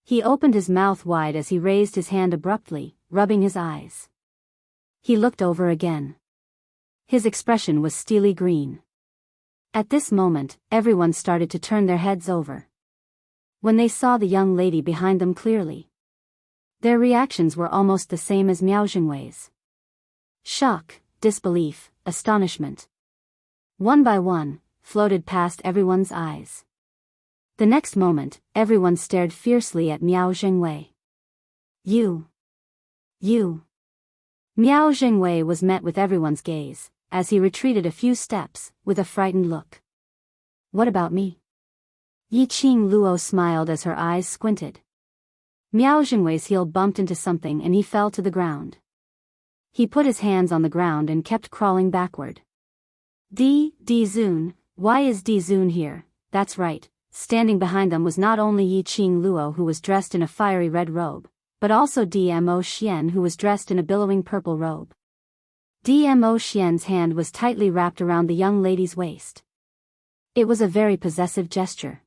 Speaker 1: He opened his mouth wide as he raised his hand abruptly, rubbing his eyes. He looked over again. His expression was steely green. At this moment, everyone started to turn their heads over. When they saw the young lady behind them clearly, their reactions were almost the same as Miao Jingwei's. Shock, disbelief, astonishment. One by one, floated past everyone's eyes. The next moment, everyone stared fiercely at Miao Jingwei. You. Miao Jingwei was met with everyone's gaze, as he retreated a few steps, with a frightened look. What about me? Yi Qing Luo smiled as her eyes squinted. Miao Jingwei's heel bumped into something and he fell to the ground. He put his hands on the ground and kept crawling backward. Di Zun, why is Di Zun here? That's right, standing behind them was not only Yi Qing Luo who was dressed in a fiery red robe, but also Dmo Xian who was dressed in a billowing purple robe. Dmo Xian's hand was tightly wrapped around the young lady's waist. It was a very possessive gesture.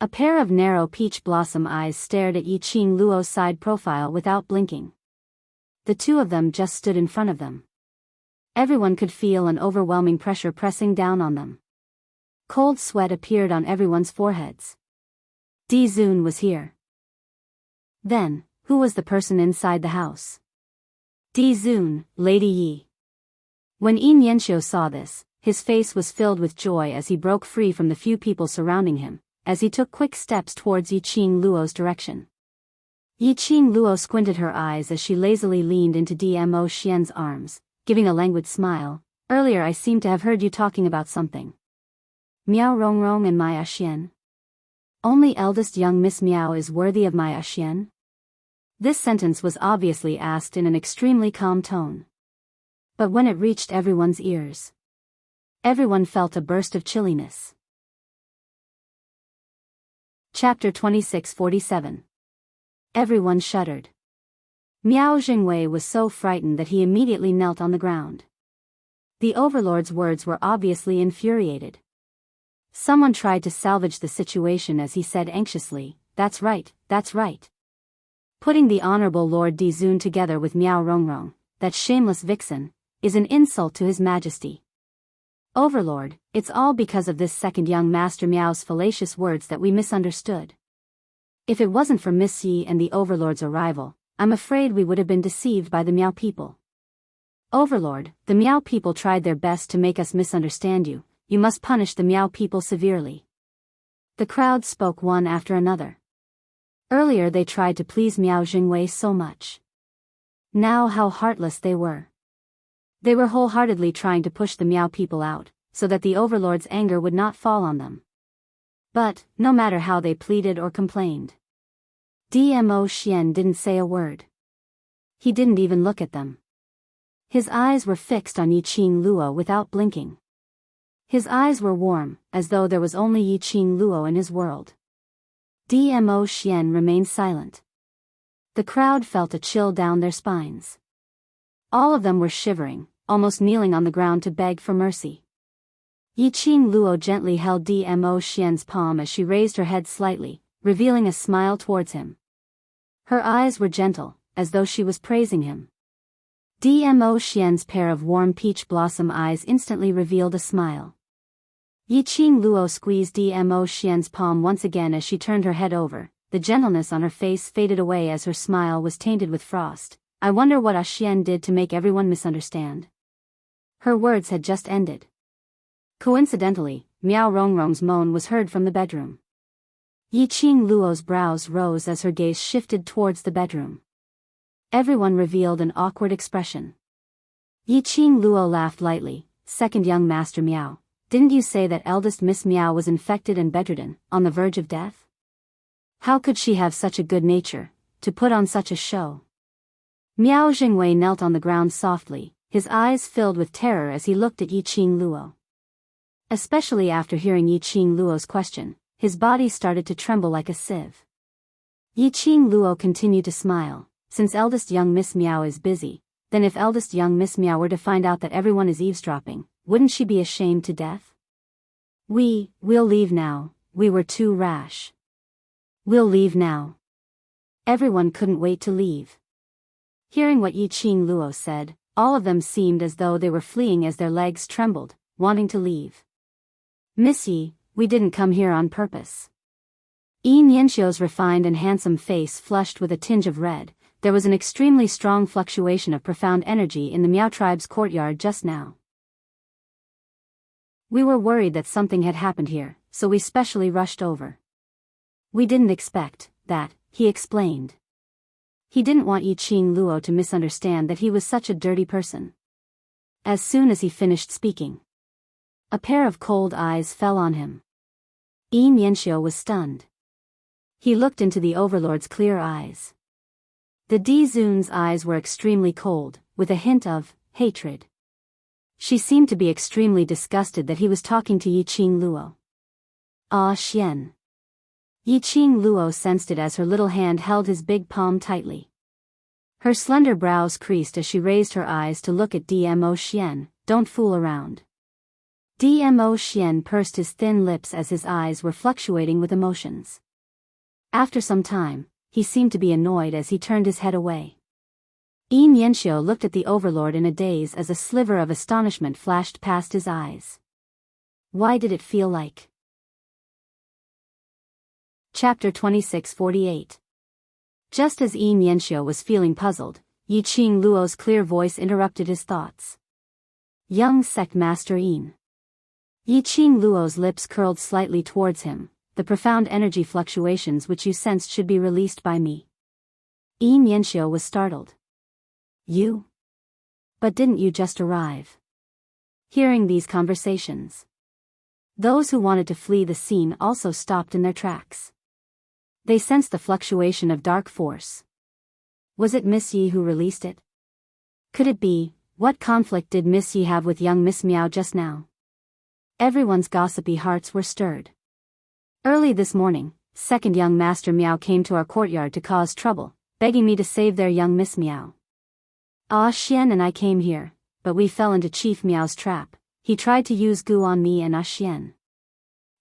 Speaker 1: A pair of narrow peach blossom eyes stared at Yi Qing Luo's side profile without blinking. The two of them just stood in front of them. Everyone could feel an overwhelming pressure pressing down on them. Cold sweat appeared on everyone's foreheads. Di Zun was here. Then, who was the person inside the house? Di Zun, Lady Yi. When Yin Yanxiu saw this, his face was filled with joy as he broke free from the few people surrounding him, as he took quick steps towards Yi Qing Luo's direction. Yi Qing Luo squinted her eyes as she lazily leaned into Dmo Xian's arms, giving a languid smile. Earlier I seem to have heard you talking about something. Miao Rongrong and Maya Xian. Only eldest young Miss Miao is worthy of Maya Xian? This sentence was obviously asked in an extremely calm tone. But when it reached everyone's ears, everyone felt a burst of chilliness. Chapter 2647. Everyone shuddered. Miao Jingwei was so frightened that he immediately knelt on the ground. The overlord's words were obviously infuriated. Someone tried to salvage the situation as he said anxiously, "That's right, that's right. Putting the Honorable Lord Dizun together with Miao Rongrong, that shameless vixen, is an insult to His Majesty. Overlord, it's all because of this second young Master Miao's fallacious words that we misunderstood. If it wasn't for Miss Yi and the Overlord's arrival, I'm afraid we would have been deceived by the Miao people. Overlord, the Miao people tried their best to make us misunderstand you. You must punish the Miao people severely." The crowd spoke one after another. Earlier they tried to please Miao Jingwei so much. Now how heartless they were. They were wholeheartedly trying to push the Miao people out, so that the Overlord's anger would not fall on them. But, no matter how they pleaded or complained, Dmo Xian didn't say a word. He didn't even look at them. His eyes were fixed on Yi Qing Luo without blinking. His eyes were warm, as though there was only Yi Qing Luo in his world. Dmo Xian remained silent. The crowd felt a chill down their spines. All of them were shivering, almost kneeling on the ground to beg for mercy. Yi Qing Luo gently held Dmo Xian's palm as she raised her head slightly, revealing a smile towards him. Her eyes were gentle, as though she was praising him. Dmo Xian's pair of warm peach blossom eyes instantly revealed a smile. Yi Qing Luo squeezed Dmo Xian's palm once again as she turned her head over. The gentleness on her face faded away as her smile was tainted with frost. "I wonder what Xian did to make everyone misunderstand." Her words had just ended. Coincidentally, Miao Rongrong's moan was heard from the bedroom. Yi Qing Luo's brows rose as her gaze shifted towards the bedroom. Everyone revealed an awkward expression. Yi Qing Luo laughed lightly. "Second young Master Miao, didn't you say that eldest Miss Miao was infected and bedridden, on the verge of death? How could she have such a good nature, to put on such a show?" Miao Jingwei knelt on the ground softly, his eyes filled with terror as he looked at Yi Qing Luo. Especially after hearing Yi Qing Luo's question, his body started to tremble like a sieve. Yi Qing Luo continued to smile. "Since eldest young Miss Miao is busy, then if eldest young Miss Miao were to find out that everyone is eavesdropping, wouldn't she be ashamed to death? We'll leave now, we were too rash. We'll leave now." Everyone couldn't wait to leave. Hearing what Yi Qing Luo said, all of them seemed as though they were fleeing as their legs trembled, wanting to leave. "Miss Yi, we didn't come here on purpose." Yi Nianxiu's refined and handsome face flushed with a tinge of red. There was an extremely strong fluctuation of profound energy in the Miao tribe's courtyard just now. "We were worried that something had happened here, so we specially rushed over. We didn't expect that," he explained. He didn't want Yi Qing Luo to misunderstand that he was such a dirty person. As soon as he finished speaking, a pair of cold eyes fell on him. Yi Nianxiu was stunned. He looked into the Overlord's clear eyes. The Dizun's eyes were extremely cold, with a hint of hatred. She seemed to be extremely disgusted that he was talking to Yi Qing Luo. "Ah Xian." Yi Qing Luo sensed it as her little hand held his big palm tightly. Her slender brows creased as she raised her eyes to look at Dmo Xian. "Don't fool around." Dmo Xian pursed his thin lips as his eyes were fluctuating with emotions. After some time, he seemed to be annoyed as he turned his head away. Yi Nianxiu looked at the Overlord in a daze as a sliver of astonishment flashed past his eyes. Why did it feel like? Chapter 2648. Just as Yi Nianxiu was feeling puzzled, Yi Qing Luo's clear voice interrupted his thoughts. "Young sect master Yin." Yi Qing Luo's lips curled slightly towards him. "The profound energy fluctuations which you sensed should be released by me. Yi Mianxiu was startled. You? But didn't you just arrive? Hearing these conversations, those who wanted to flee the scene also stopped in their tracks. They sensed the fluctuation of dark force. Was it Miss Yi who released it? Could it be? What conflict did Miss Yi have with young Miss Miao just now? Everyone's gossipy hearts were stirred. Early this morning, second young Master Miao came to our courtyard to cause trouble, begging me to save their young Miss Miao. Ah Xian and I came here, but we fell into Chief Miao's trap. He tried to use gu on me and Ah Xian.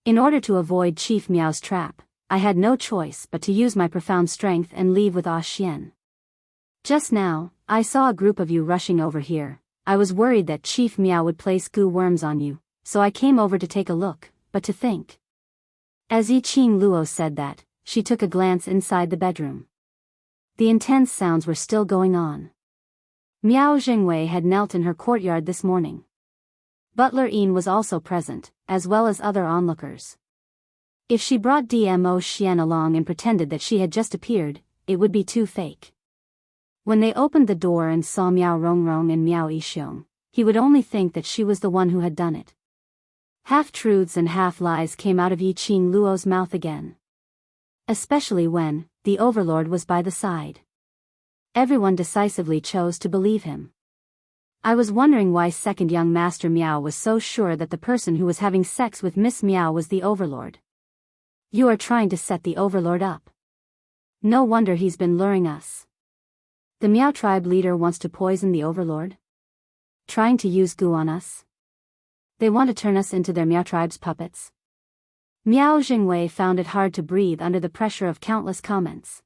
Speaker 1: In order to avoid Chief Miao's trap, I had no choice but to use my profound strength and leave with Ah Xian. Just now, I saw a group of you rushing over here. I was worried that Chief Miao would place gu worms on you, so I came over to take a look, but to think. As Yiqing Luo said that, she took a glance inside the bedroom. The intense sounds were still going on. Miao Jingwei had knelt in her courtyard this morning. Butler Yin was also present, as well as other onlookers. If she brought Dmo Xian along and pretended that she had just appeared, it would be too fake. When they opened the door and saw Miao Rongrong and Miao Yixiong, he would only think that she was the one who had done it. Half-truths and half-lies came out of Yiqing Luo's mouth again. Especially when the overlord was by the side. Everyone decisively chose to believe him. I was wondering why second young Master Miao was so sure that the person who was having sex with Miss Miao was the overlord. You are trying to set the overlord up. No wonder he's been luring us. The Miao tribe leader wants to poison the overlord? Trying to use gu on us? They want to turn us into their Miao tribe's puppets? Miao Jingwei found it hard to breathe under the pressure of countless comments.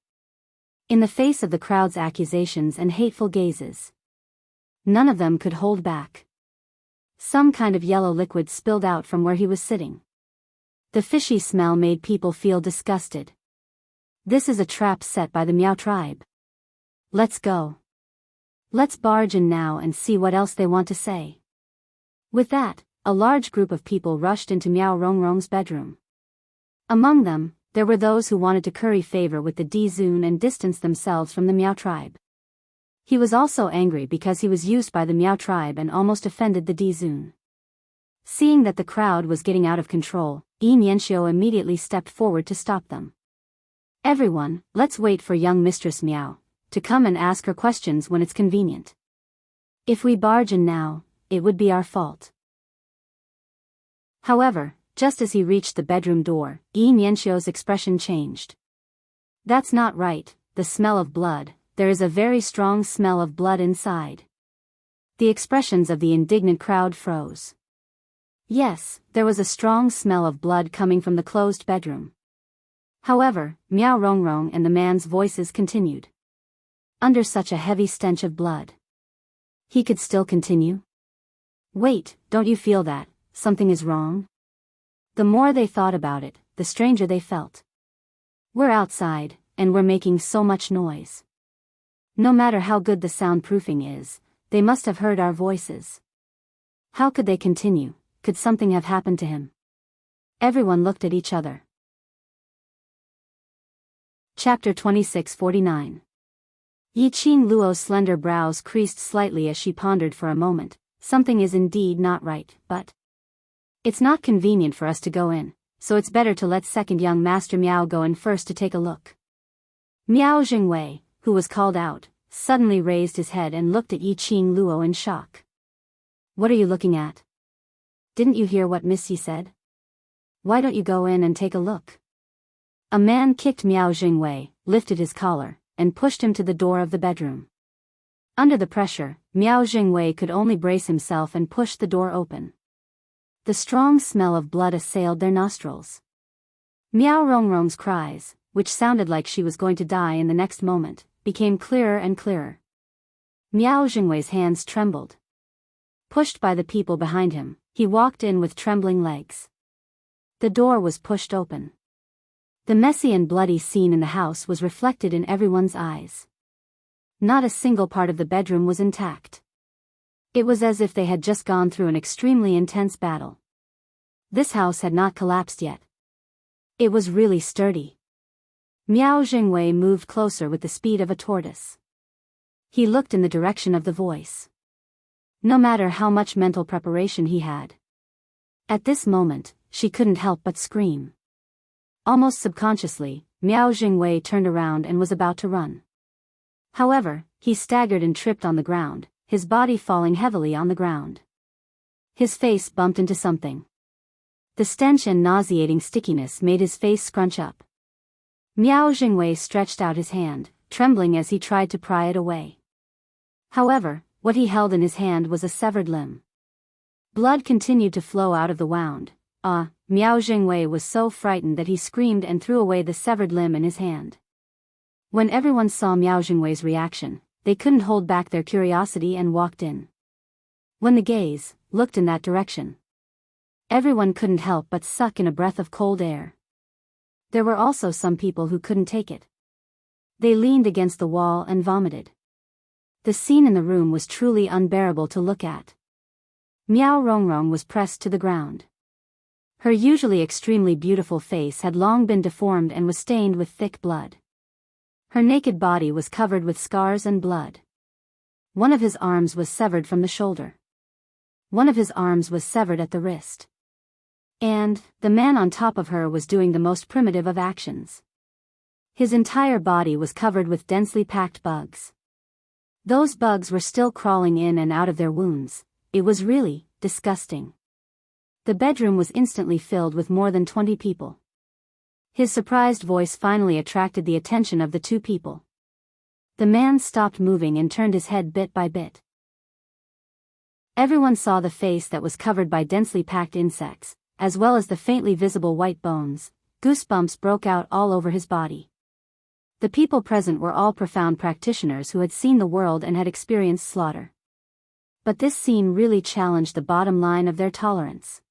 Speaker 1: In the face of the crowd's accusations and hateful gazes, none of them could hold back. Some kind of yellow liquid spilled out from where he was sitting. The fishy smell made people feel disgusted. This is a trap set by the Miao tribe. Let's go. Let's barge in now and see what else they want to say. With that, a large group of people rushed into Miao Rongrong's bedroom. Among them, there were those who wanted to curry favor with the Dizun and distance themselves from the Miao tribe. He was also angry because he was used by the Miao tribe and almost offended the Dizun. Seeing that the crowd was getting out of control, Yi Mianxiu immediately stepped forward to stop them. Everyone, let's wait for young Mistress Miao to come and ask her questions when it's convenient. If we barge in now, it would be our fault. However, just as he reached the bedroom door, Yi Mianxiu's expression changed. That's not right, the smell of blood, there is a very strong smell of blood inside. The expressions of the indignant crowd froze. Yes, there was a strong smell of blood coming from the closed bedroom. However, Miao Rongrong and the man's voices continued. Under such a heavy stench of blood, he could still continue? Wait, don't you feel that something is wrong? The more they thought about it, the stranger they felt. We're outside, and we're making so much noise. No matter how good the soundproofing is, they must have heard our voices. How could they continue? Could something have happened to him? Everyone looked at each other. Chapter 2649. Yiqing Luo's slender brows creased slightly as she pondered for a moment. Something is indeed not right, but it's not convenient for us to go in, so it's better to let second young Master Miao go in first to take a look. Miao Jingwei, who was called out, suddenly raised his head and looked at Yiqing Luo in shock. What are you looking at? Didn't you hear what Miss Yi said? Why don't you go in and take a look? A man kicked Miao Jingwei, lifted his collar, and pushed him to the door of the bedroom. Under the pressure, Miao Jingwei could only brace himself and push the door open. The strong smell of blood assailed their nostrils. Miao Rongrong's cries, which sounded like she was going to die in the next moment, became clearer and clearer. Miao Jingwei's hands trembled. Pushed by the people behind him, he walked in with trembling legs. The door was pushed open. The messy and bloody scene in the house was reflected in everyone's eyes. Not a single part of the bedroom was intact. It was as if they had just gone through an extremely intense battle. This house had not collapsed yet. It was really sturdy. Miao Jingwei moved closer with the speed of a tortoise. He looked in the direction of the voice. No matter how much mental preparation he had, at this moment, she couldn't help but scream. Almost subconsciously, Miao Jingwei turned around and was about to run. However, he staggered and tripped on the ground, his body falling heavily on the ground. His face bumped into something. The stench and nauseating stickiness made his face scrunch up. Miao Jingwei stretched out his hand, trembling as he tried to pry it away. However, what he held in his hand was a severed limb. Blood continued to flow out of the wound. Miao Jingwei was so frightened that he screamed and threw away the severed limb in his hand. When everyone saw Miao Jingwei's reaction, they couldn't hold back their curiosity and walked in. When the gaze looked in that direction, everyone couldn't help but suck in a breath of cold air. There were also some people who couldn't take it. They leaned against the wall and vomited. The scene in the room was truly unbearable to look at. Miao Rongrong was pressed to the ground. Her usually extremely beautiful face had long been deformed and was stained with thick blood. Her naked body was covered with scars and blood. One of his arms was severed from the shoulder. One of his arms was severed at the wrist. And the man on top of her was doing the most primitive of actions. His entire body was covered with densely packed bugs. Those bugs were still crawling in and out of their wounds. It was really disgusting. The bedroom was instantly filled with more than 20 people. His surprised voice finally attracted the attention of the two people. The man stopped moving and turned his head bit by bit. Everyone saw the face that was covered by densely packed insects, as well as the faintly visible white bones. Goosebumps broke out all over his body. The people present were all profound practitioners who had seen the world and had experienced slaughter. But this scene really challenged the bottom line of their tolerance.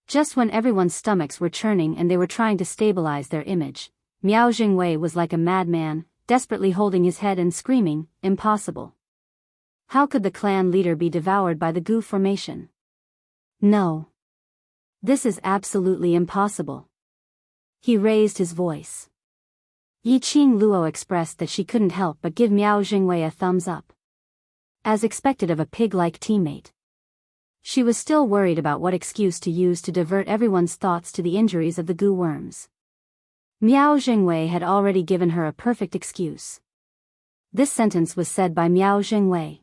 Speaker 1: Just when everyone's stomachs were churning and they were trying to stabilize their image, Miao Jingwei was like a madman, desperately holding his head and screaming, "Impossible! How could the clan leader be devoured by the goo formation? No. This is absolutely impossible." He raised his voice. Yiqing Luo expressed that she couldn't help but give Miao Jingwei a thumbs up. As expected of a pig-like teammate. She was still worried about what excuse to use to divert everyone's thoughts to the injuries of the goo worms. Miao Jingwei had already given her a perfect excuse. This sentence was said by Miao Jingwei.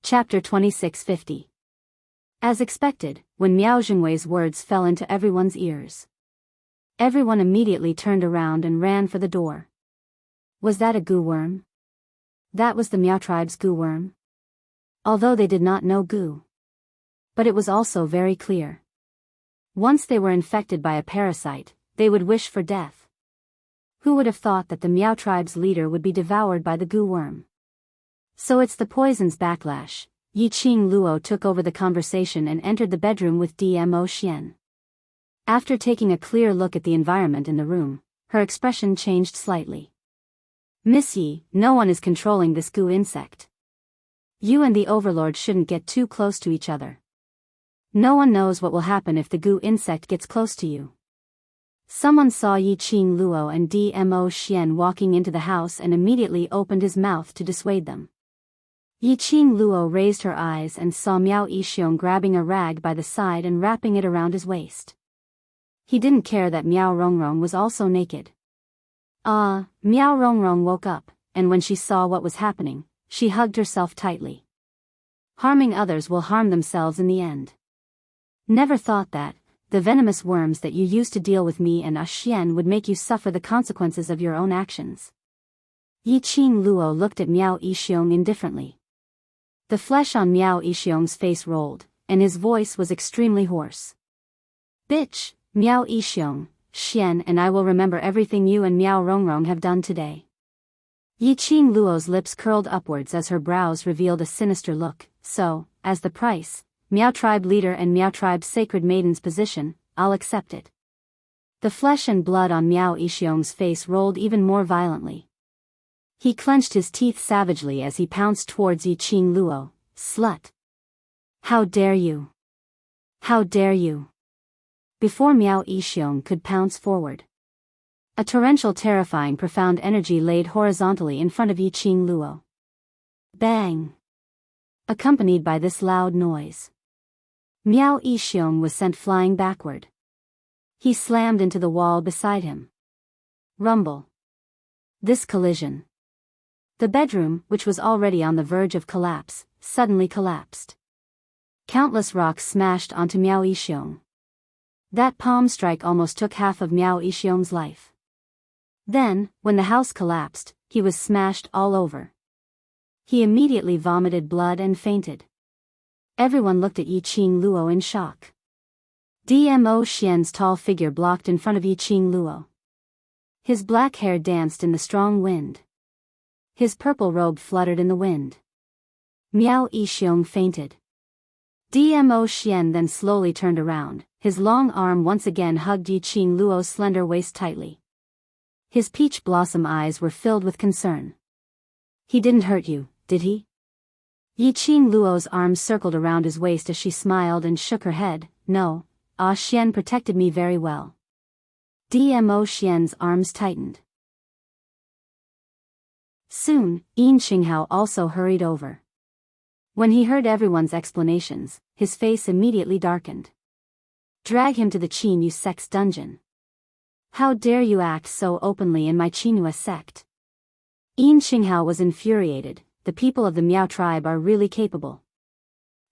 Speaker 1: Chapter 2650. As expected, when Miao Jingwei's words fell into everyone's ears, everyone immediately turned around and ran for the door. Was that a goo worm? That was the Miao tribe's goo worm? Although they did not know goo. But it was also very clear. Once they were infected by a parasite, they would wish for death. Who would have thought that the Miao tribe's leader would be devoured by the goo worm? So it's the poison's backlash. Yiqing Luo took over the conversation and entered the bedroom with Dmo Xian. After taking a clear look at the environment in the room, her expression changed slightly. "Miss Yi, no one is controlling this goo insect. You and the overlord shouldn't get too close to each other. No one knows what will happen if the goo insect gets close to you." Someone saw Yiqing Luo and Dmo Xian walking into the house and immediately opened his mouth to dissuade them. Yiqing Luo raised her eyes and saw Miao Yixiong grabbing a rag by the side and wrapping it around his waist. He didn't care that Miao Rongrong was also naked. Miao Rongrong woke up, and when she saw what was happening, she hugged herself tightly. Harming others will harm themselves in the end. Never thought that the venomous worms that you used to deal with me and Xian would make you suffer the consequences of your own actions. Yiqing Luo looked at Miao Yixiong indifferently. The flesh on Miao Yixiong's face rolled, and his voice was extremely hoarse. "Bitch, Miao Yixiong, Xian and I will remember everything you and Miao Rongrong have done today." Yiqing Luo's lips curled upwards as her brows revealed a sinister look. "So, as the price, Miao tribe leader and Miao tribe's sacred maiden's position, I'll accept it." The flesh and blood on Miao Yixiong's face rolled even more violently. He clenched his teeth savagely as he pounced towards Yiqing Luo. "Slut! How dare you! How dare you!" before Miao Yixiong could pounce forward. A torrential terrifying profound energy laid horizontally in front of Yiqing Luo. Bang! Accompanied by this loud noise, Miao Yixiong was sent flying backward. He slammed into the wall beside him. Rumble. This collision. The bedroom, which was already on the verge of collapse, suddenly collapsed. Countless rocks smashed onto Miao Yixiong. That palm strike almost took half of Miao Yixiong's life. Then, when the house collapsed, he was smashed all over. He immediately vomited blood and fainted. Everyone looked at Yiqing Luo in shock. Dmo Xian's tall figure blocked in front of Yiqing Luo. His black hair danced in the strong wind. His purple robe fluttered in the wind. Miao Yixiong fainted. Dmo Xian then slowly turned around, his long arm once again hugged Yiqing Luo's slender waist tightly. His peach blossom eyes were filled with concern. He didn't hurt you, did he? Yiqing Luo's arms circled around his waist as she smiled and shook her head. No, Ah Xian protected me very well. Dmo Xian's arms tightened. Soon, Yin Xinghao also hurried over. When he heard everyone's explanations, his face immediately darkened. Drag him to the Qin Yu sect's dungeon. How dare you act so openly in my Qinhua sect? Yin Xinghao was infuriated. The people of the Miao tribe are really capable.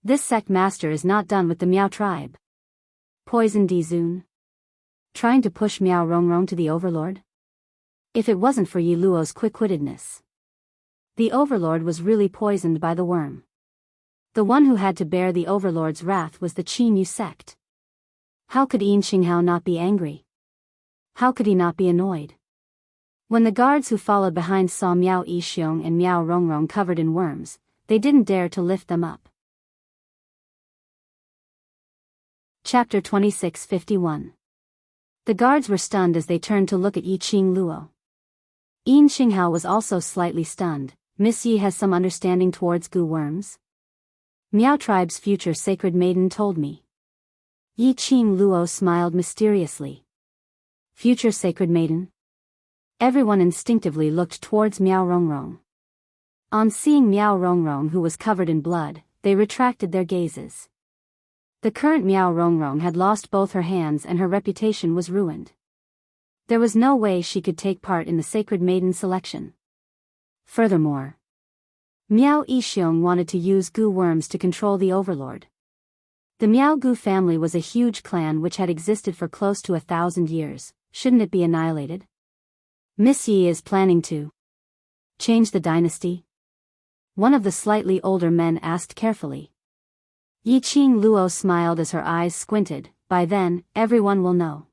Speaker 1: This sect master is not done with the Miao tribe. Poison Dizun. Trying to push Miao Rongrong to the overlord? If it wasn't for Yi Luo's quick-wittedness. The overlord was really poisoned by the worm. The one who had to bear the overlord's wrath was the Qin Yu sect. How could Yin Xinghao not be angry? How could he not be annoyed? When the guards who followed behind saw Miao Yixiong and Miao Rongrong covered in worms, they didn't dare to lift them up. Chapter 26:51. The guards were stunned as they turned to look at Yiqing Luo. Yin Xinghao was also slightly stunned. Miss Yi has some understanding towards goo worms? Miao tribe's future sacred maiden told me. Yiqing Luo smiled mysteriously. Future sacred maiden? Everyone instinctively looked towards Miao Rongrong. On seeing Miao Rongrong, who was covered in blood, they retracted their gazes. The current Miao Rongrong had lost both her hands and her reputation was ruined. There was no way she could take part in the sacred maiden selection. Furthermore, Miao Yixiong wanted to use goo worms to control the overlord. The Miao Gu family was a huge clan which had existed for close to 1,000 years. Shouldn't it be annihilated? Miss Yi is planning to change the dynasty? One of the slightly older men asked carefully. Yiqing Luo smiled as her eyes squinted. By then, everyone will know.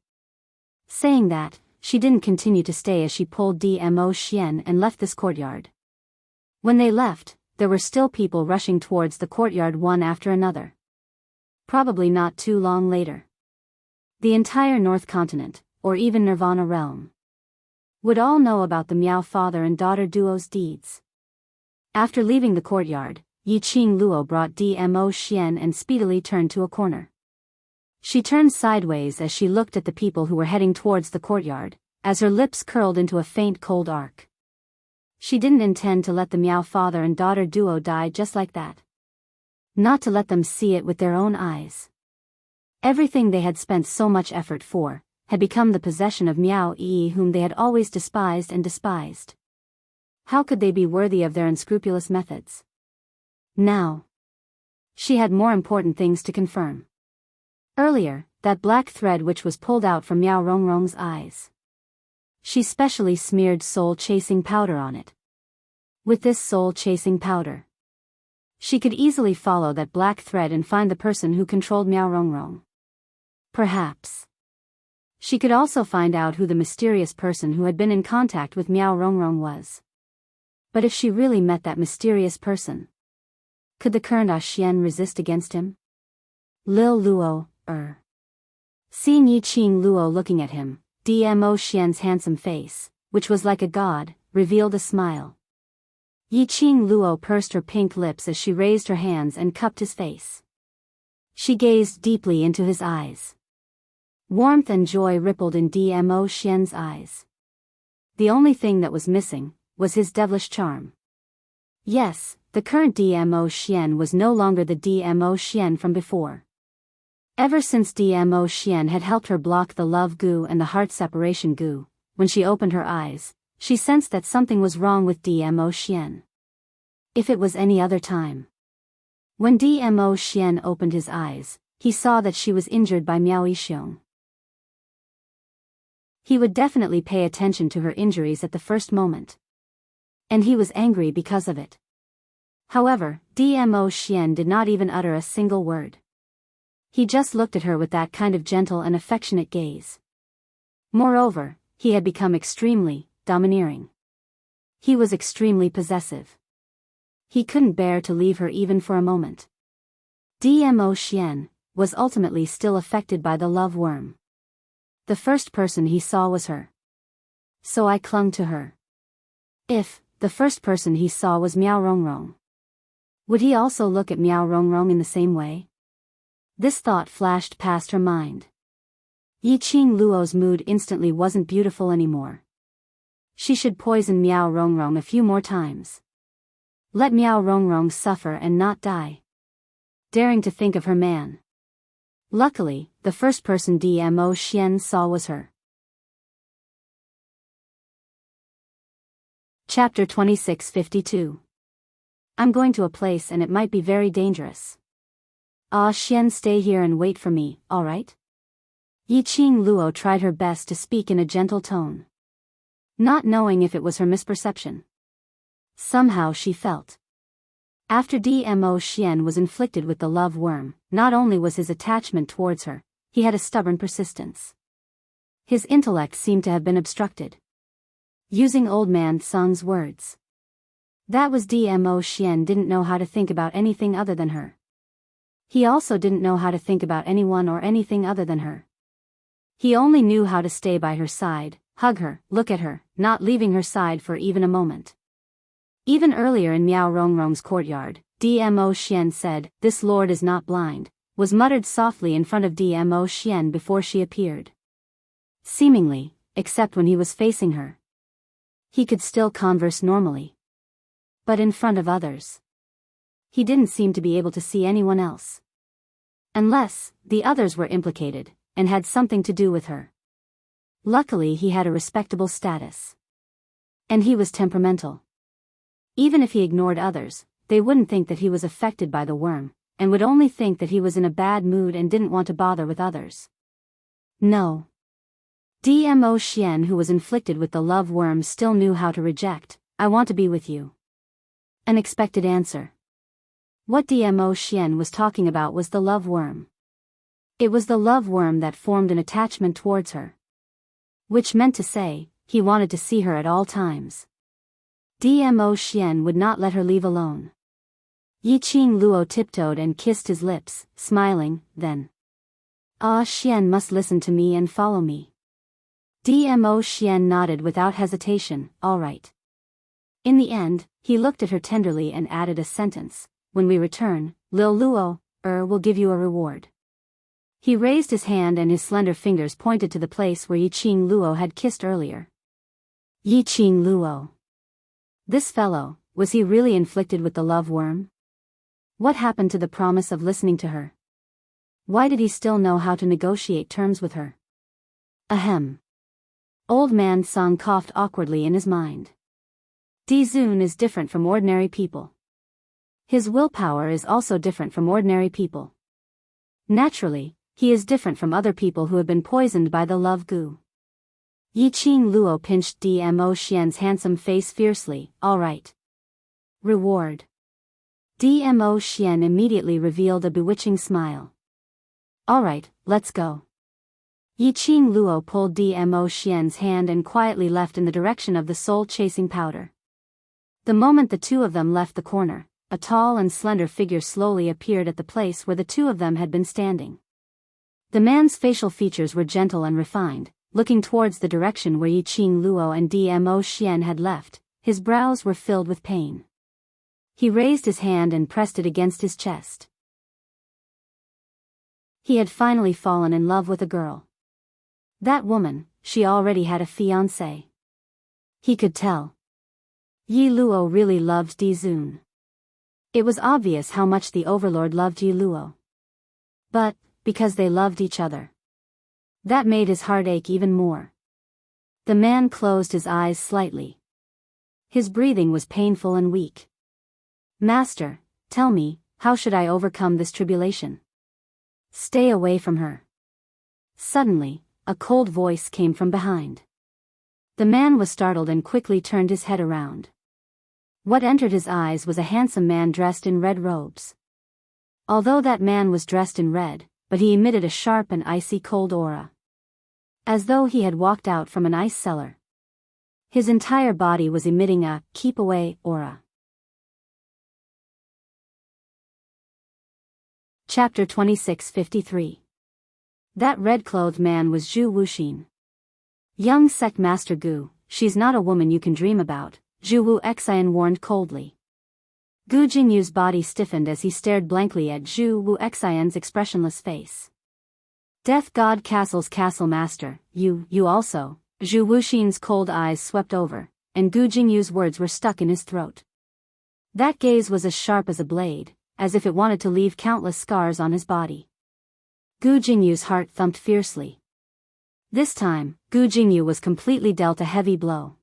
Speaker 1: Saying that, she didn't continue to stay as she pulled Dmo Xian and left this courtyard. When they left, there were still people rushing towards the courtyard one after another. Probably not too long later, the entire North Continent, or even Nirvana realm, would all know about the Miao father and daughter duo's deeds. After leaving the courtyard, Yiqing Luo brought Dmo Xian and speedily turned to a corner. She turned sideways as she looked at the people who were heading towards the courtyard, as her lips curled into a faint cold arc. She didn't intend to let the Miao father and daughter duo die just like that. Not to let them see it with their own eyes. Everything they had spent so much effort for had become the possession of Miao Yi, whom they had always despised and despised. How could they be worthy of their unscrupulous methods? Now, she had more important things to confirm. Earlier, that black thread which was pulled out from Miao Rongrong's eyes. She specially smeared soul-chasing powder on it. With this soul-chasing powder, she could easily follow that black thread and find the person who controlled Miao Rongrong. Perhaps she could also find out who the mysterious person who had been in contact with Miao Rongrong was. But if she really met that mysterious person, could the current Xian resist against him? Lil Luo, Seeing Yiqing Luo looking at him, Dmo Xian's handsome face, which was like a god, revealed a smile. Yiqing Luo pursed her pink lips as she raised her hands and cupped his face. She gazed deeply into his eyes. Warmth and joy rippled in Dmo Xian's eyes. The only thing that was missing was his devilish charm. Yes, the current Dmo Xian was no longer the Dmo Xian from before. Ever since Dmo Xian had helped her block the love goo and the heart separation goo, when she opened her eyes, she sensed that something was wrong with Dmo Xian. If it was any other time. When Dmo Xian opened his eyes, he saw that she was injured by Miao Yixiong. He would definitely pay attention to her injuries at the first moment. And he was angry because of it. However, Dmo Xian did not even utter a single word. He just looked at her with that kind of gentle and affectionate gaze. Moreover, he had become extremely domineering. He was extremely possessive. He couldn't bear to leave her even for a moment. Dmo Xian was ultimately still affected by the love worm. The first person he saw was her. So I clung to her. If the first person he saw was Miao Rongrong, would he also look at Miao Rongrong in the same way? This thought flashed past her mind. Yiqing Luo's mood instantly wasn't beautiful anymore. She should poison Miao Rongrong a few more times. Let Miao Rongrong suffer and not die. Daring to think of her man. Luckily, the first person Dmo Xian saw was her. Chapter 2652. I'm going to a place and it might be very dangerous. Xian, stay here and wait for me, alright? Yiqing Luo tried her best to speak in a gentle tone. Not knowing if it was her misperception. Somehow she felt. After Dmo Xian was inflicted with the love worm, not only was his attachment towards her, he had a stubborn persistence. His intellect seemed to have been obstructed. Using old man Song's words. That was Dmo Xian didn't know how to think about anything other than her. He also didn't know how to think about anyone or anything other than her. He only knew how to stay by her side, hug her, look at her, not leaving her side for even a moment. Even earlier in Miao Rongrong's courtyard, Dmo Xian said, "This lord is not blind," was muttered softly in front of Dmo Xian before she appeared. Seemingly, except when he was facing her. He could still converse normally. But in front of others. He didn't seem to be able to see anyone else. Unless, the others were implicated, and had something to do with her. Luckily he had a respectable status. And he was temperamental. Even if he ignored others, they wouldn't think that he was affected by the worm, and would only think that he was in a bad mood and didn't want to bother with others. No. Dmo Xian, who was inflicted with the love worm, still knew how to reject, "I want to be with you." An expected answer. What Dmo Xian was talking about was the love worm. It was the love worm that formed an attachment towards her. Which meant to say, he wanted to see her at all times. Dmo Xian would not let her leave alone. Yiqing Luo tiptoed and kissed his lips, smiling, then. Xian must listen to me and follow me. Dmo Xian nodded without hesitation, all right. In the end, he looked at her tenderly and added a sentence. When we return, Lil Luo, will give you a reward. He raised his hand and his slender fingers pointed to the place where Yiqing Luo had kissed earlier. Yiqing Luo. This fellow, was he really inflicted with the love worm? What happened to the promise of listening to her? Why did he still know how to negotiate terms with her? Ahem. Old man Song coughed awkwardly in his mind. Dizun is different from ordinary people. His willpower is also different from ordinary people. Naturally, he is different from other people who have been poisoned by the love goo. Yiqing Luo pinched Dmo Xian's handsome face fiercely, all right. Reward. Dmo Xian immediately revealed a bewitching smile. All right, let's go. Yiqing Luo pulled Dmo Xian's hand and quietly left in the direction of the soul-chasing powder. The moment the two of them left the corner, a tall and slender figure slowly appeared at the place where the two of them had been standing. The man's facial features were gentle and refined, looking towards the direction where Yiqing Luo and Dmo Xian had left, his brows were filled with pain. He raised his hand and pressed it against his chest. He had finally fallen in love with a girl. That woman, she already had a fiancé. He could tell. Yi Luo really loved Di Zun. It was obvious how much the overlord loved Yi Luo. But, because they loved each other, that made his heart ache even more. The man closed his eyes slightly. His breathing was painful and weak. Master, tell me, how should I overcome this tribulation? Stay away from her. Suddenly, a cold voice came from behind. The man was startled and quickly turned his head around. What entered his eyes was a handsome man dressed in red robes. Although that man was dressed in red, but he emitted a sharp and icy cold aura, as though he had walked out from an ice cellar. His entire body was emitting a keep away aura. Chapter 2653. That red-clothed man was Zhu Wuxin. Young sect master Gu, she's not a woman you can dream about, Zhu Wu Xian warned coldly. Gu Jingyu's body stiffened as he stared blankly at Zhu Wu Xian's expressionless face. Death God Castle's castle master, you also, Zhu Wuxin's cold eyes swept over, and Gu Jingyu's words were stuck in his throat. That gaze was as sharp as a blade, as if it wanted to leave countless scars on his body. Gu Jingyu's heart thumped fiercely. This time, Gu Jingyu was completely dealt a heavy blow.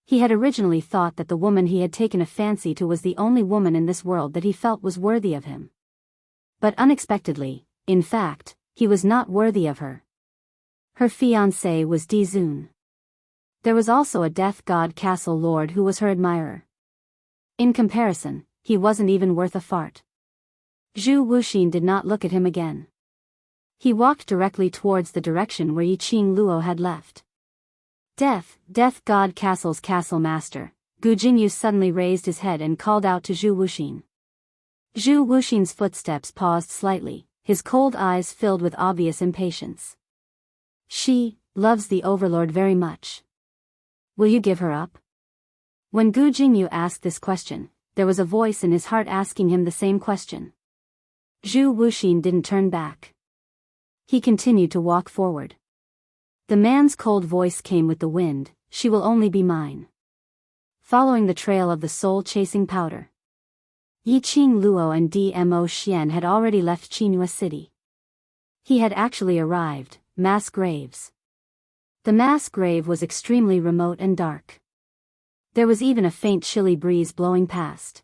Speaker 1: He had originally thought that the woman he had taken a fancy to was the only woman in this world that he felt was worthy of him. But unexpectedly, in fact, he was not worthy of her. Her fiancé was Di Zun. There was also a death god castle lord who was her admirer. In comparison, he wasn't even worth a fart. Zhu Wuxin did not look at him again. He walked directly towards the direction where Yiqing Luo had left. Death God Castle's castle master, Gu Jingyu suddenly raised his head and called out to Zhu Wuxin. Zhu Wuxin's footsteps paused slightly, his cold eyes filled with obvious impatience. She loves the overlord very much. Will you give her up? When Gu Jingyu asked this question, there was a voice in his heart asking him the same question. Zhu Wuxin didn't turn back. He continued to walk forward. The man's cold voice came with the wind, she will only be mine. Following the trail of the soul-chasing powder, Yiqing Luo and Dmo Xian had already left Qinghua City. He had actually arrived, mass graves. The mass grave was extremely remote and dark. There was even a faint chilly breeze blowing past.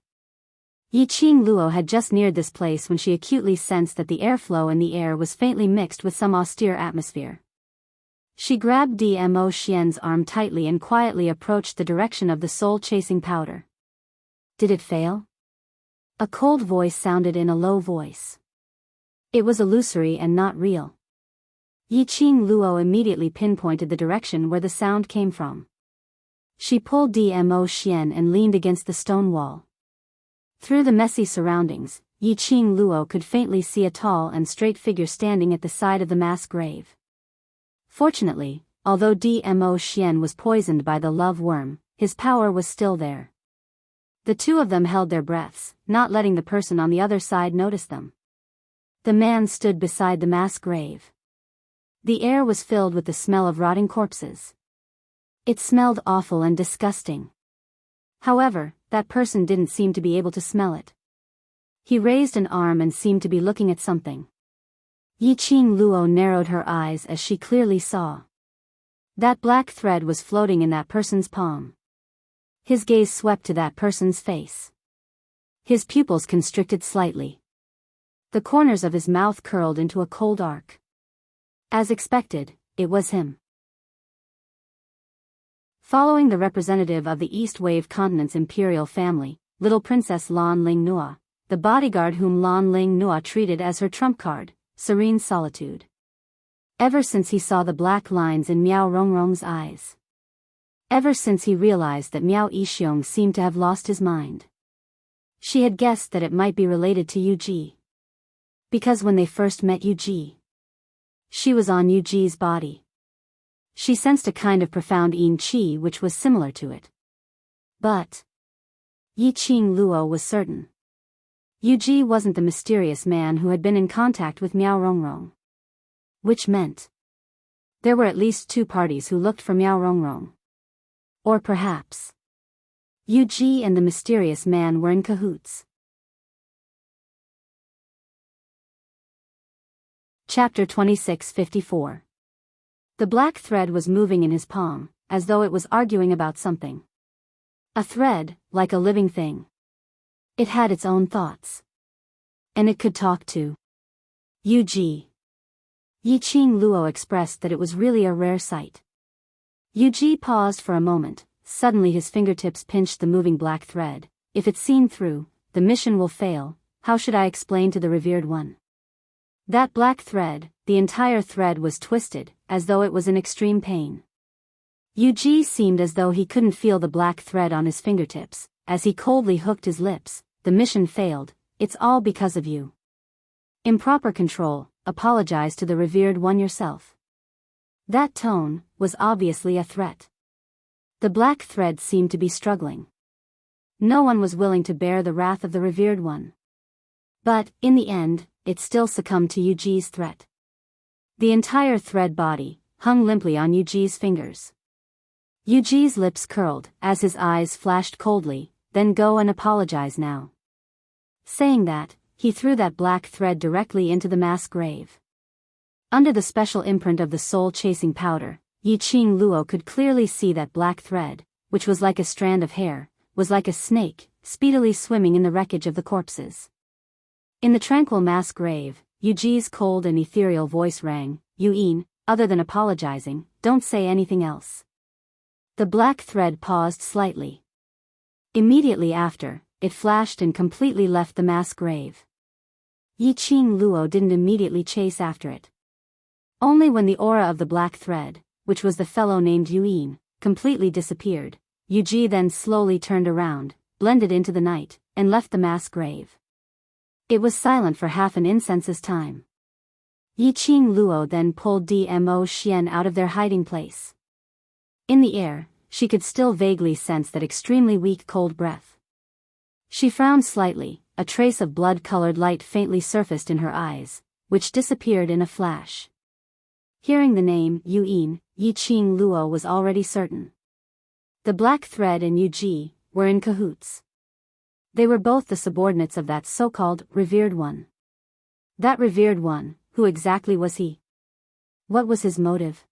Speaker 1: Yiqing Luo had just neared this place when she acutely sensed that the airflow in the air was faintly mixed with some austere atmosphere. She grabbed Dmo Xian's arm tightly and quietly approached the direction of the soul-chasing powder. Did it fail? A cold voice sounded in a low voice. It was illusory and not real. Yiqing Luo immediately pinpointed the direction where the sound came from. She pulled Dmo Xian and leaned against the stone wall. Through the messy surroundings, Yiqing Luo could faintly see a tall and straight figure standing at the side of the mass grave. Fortunately, although Dmo Xian was poisoned by the love worm, his power was still there. The two of them held their breaths, not letting the person on the other side notice them. The man stood beside the mass grave. The air was filled with the smell of rotting corpses. It smelled awful and disgusting. However, that person didn't seem to be able to smell it. He raised an arm and seemed to be looking at something. Yiqing Luo narrowed her eyes as she clearly saw. That black thread was floating in that person's palm. His gaze swept to that person's face. His pupils constricted slightly. The corners of his mouth curled into a cold arc. As expected, it was him. Following the representative of the East Wave Continent's imperial family, little Princess Lan Ling Nua, the bodyguard whom Lan Ling Nua treated as her trump card, serene solitude. Ever since he saw the black lines in Miao Rongrong's eyes. Ever since he realized that Miao Yixiong seemed to have lost his mind. She had guessed that it might be related to Yu Ji. Because when they first met Yu Ji, she was on Yu Ji's body. She sensed a kind of profound yin qi which was similar to it. But Yiqing Luo was certain. Yu Ji wasn't the mysterious man who had been in contact with Miao Rongrong. Which meant There were at least two parties who looked for Miao Rongrong. Or perhaps Yu Ji and the mysterious man were in cahoots. Chapter 2654. The black thread was moving in his palm, as though it was arguing about something. A thread, like a living thing. It had its own thoughts. And it could talk to Yu Ji. Yi Qing Luo expressed that it was really a rare sight. Yu Ji paused for a moment. Suddenly his fingertips pinched the moving black thread. If it's seen through, the mission will fail. How should I explain to the revered one? That black thread, the entire thread was twisted, as though it was in extreme pain. Yu Ji seemed as though he couldn't feel the black thread on his fingertips. As he coldly hooked his lips, the mission failed. It's all because of you. Improper control. Apologize to the revered one yourself. That tone was obviously a threat. The black thread seemed to be struggling. No one was willing to bear the wrath of the revered one. But, in the end, it still succumbed to Yu Ji's threat. The entire thread body hung limply on Yu Ji's fingers. Yu Ji's lips curled as his eyes flashed coldly. Then go and apologize now. Saying that, he threw that black thread directly into the mass grave. Under the special imprint of the soul-chasing powder, Yi Qing Luo could clearly see that black thread, which was like a strand of hair, was like a snake, speedily swimming in the wreckage of the corpses. In the tranquil mass grave, Yu Ji's cold and ethereal voice rang, "Yu Yin, other than apologizing, don't say anything else." The black thread paused slightly. Immediately after, it flashed and completely left the mass grave. Yi Qing Luo didn't immediately chase after it. Only when the aura of the black thread, which was the fellow named Yu Yin, completely disappeared, Yu Ji then slowly turned around, blended into the night, and left the mass grave. It was silent for half an incense's time. Yi Qing Luo then pulled Dmo Xian out of their hiding place. In the air, she could still vaguely sense that extremely weak cold breath. She frowned slightly, a trace of blood-colored light faintly surfaced in her eyes, which disappeared in a flash. Hearing the name Yu Yin, Yi Qing Luo was already certain. The black thread and Yu Ji were in cahoots. They were both the subordinates of that so-called revered one. That revered one, who exactly was he? What was his motive?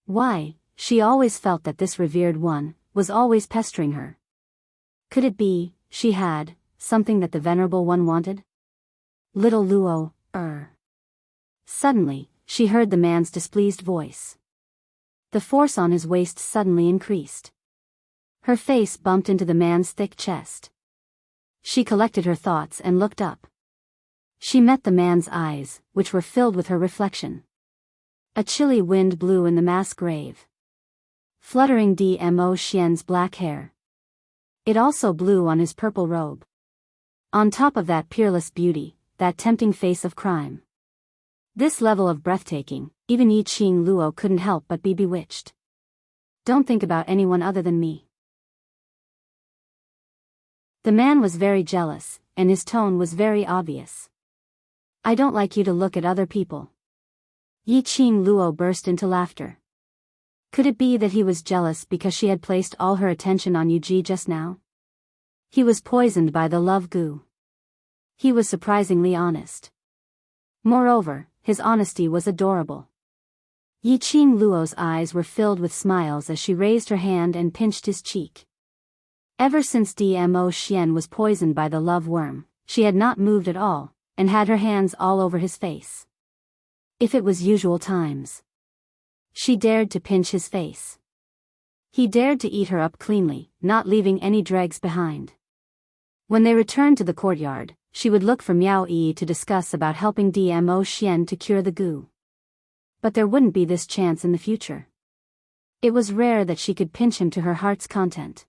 Speaker 1: Why, she always felt that this revered one was always pestering her. Could it be, she had something that the venerable one wanted? Little Luo, Suddenly, she heard the man's displeased voice. The force on his waist suddenly increased. Her face bumped into the man's thick chest. She collected her thoughts and looked up. She met the man's eyes, which were filled with her reflection. A chilly wind blew in the mass grave, fluttering Dmo Xian's black hair. It also blew on his purple robe. On top of that peerless beauty, that tempting face of crime. This level of breathtaking, even Yi Qing Luo couldn't help but be bewitched. Don't think about anyone other than me. The man was very jealous, and his tone was very obvious. I don't like you to look at other people. Yi Qing Luo burst into laughter. Could it be that he was jealous because she had placed all her attention on Yu Ji just now? He was poisoned by the love goo. He was surprisingly honest. Moreover, his honesty was adorable. Yi Qing Luo's eyes were filled with smiles as she raised her hand and pinched his cheek. Ever since Dmo Xian was poisoned by the love worm, she had not moved at all, and had her hands all over his face. If it was usual times, she dared to pinch his face. He dared to eat her up cleanly, not leaving any dregs behind. When they returned to the courtyard, she would look for Miao Yi to discuss about helping Dmo Xian to cure the goo. But there wouldn't be this chance in the future. It was rare that she could pinch him to her heart's content.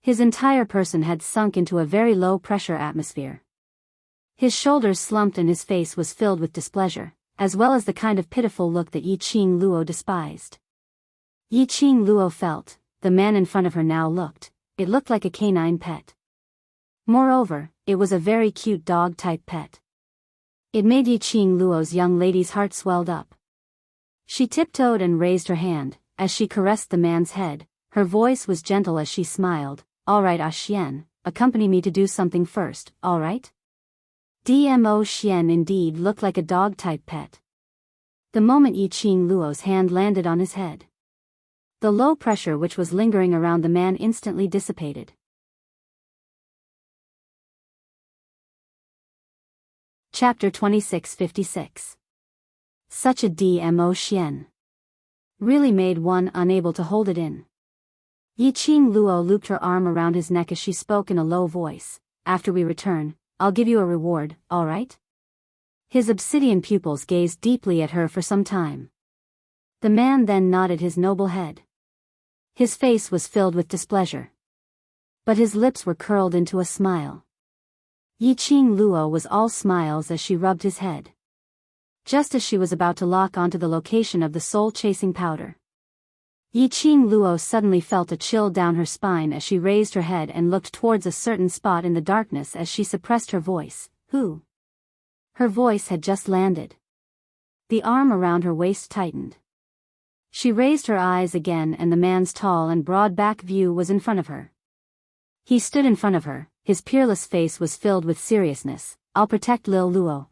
Speaker 1: His entire person had sunk into a very low-pressure atmosphere. His shoulders slumped and his face was filled with displeasure, as well as the kind of pitiful look that Yi Qing Luo despised. Yi Qing Luo felt, the man in front of her now looked, it looked like a canine pet. Moreover, it was a very cute dog-type pet. It made Yiqing Luo's young lady's heart swelled up. She tiptoed and raised her hand. As she caressed the man's head, her voice was gentle as she smiled. All right, Xian, accompany me to do something first, all right? Dmo Xian indeed looked like a dog-type pet. The moment Yiqing Luo's hand landed on his head, the low pressure which was lingering around the man instantly dissipated. Chapter 2656. Such a Dmo Xian really made one unable to hold it in. Yiqing Luo looped her arm around his neck as she spoke in a low voice. After we return, I'll give you a reward, all right? His obsidian pupils gazed deeply at her for some time. The man then nodded his noble head. His face was filled with displeasure, but his lips were curled into a smile. Yiqing Luo was all smiles as she rubbed his head. Just as she was about to lock onto the location of the soul-chasing powder, Yiqing Luo suddenly felt a chill down her spine as she raised her head and looked towards a certain spot in the darkness as she suppressed her voice. Who? Her voice had just landed. The arm around her waist tightened. She raised her eyes again and the man's tall and broad back view was in front of her. He stood in front of her, his peerless face was filled with seriousness. I'll protect Lil Luo,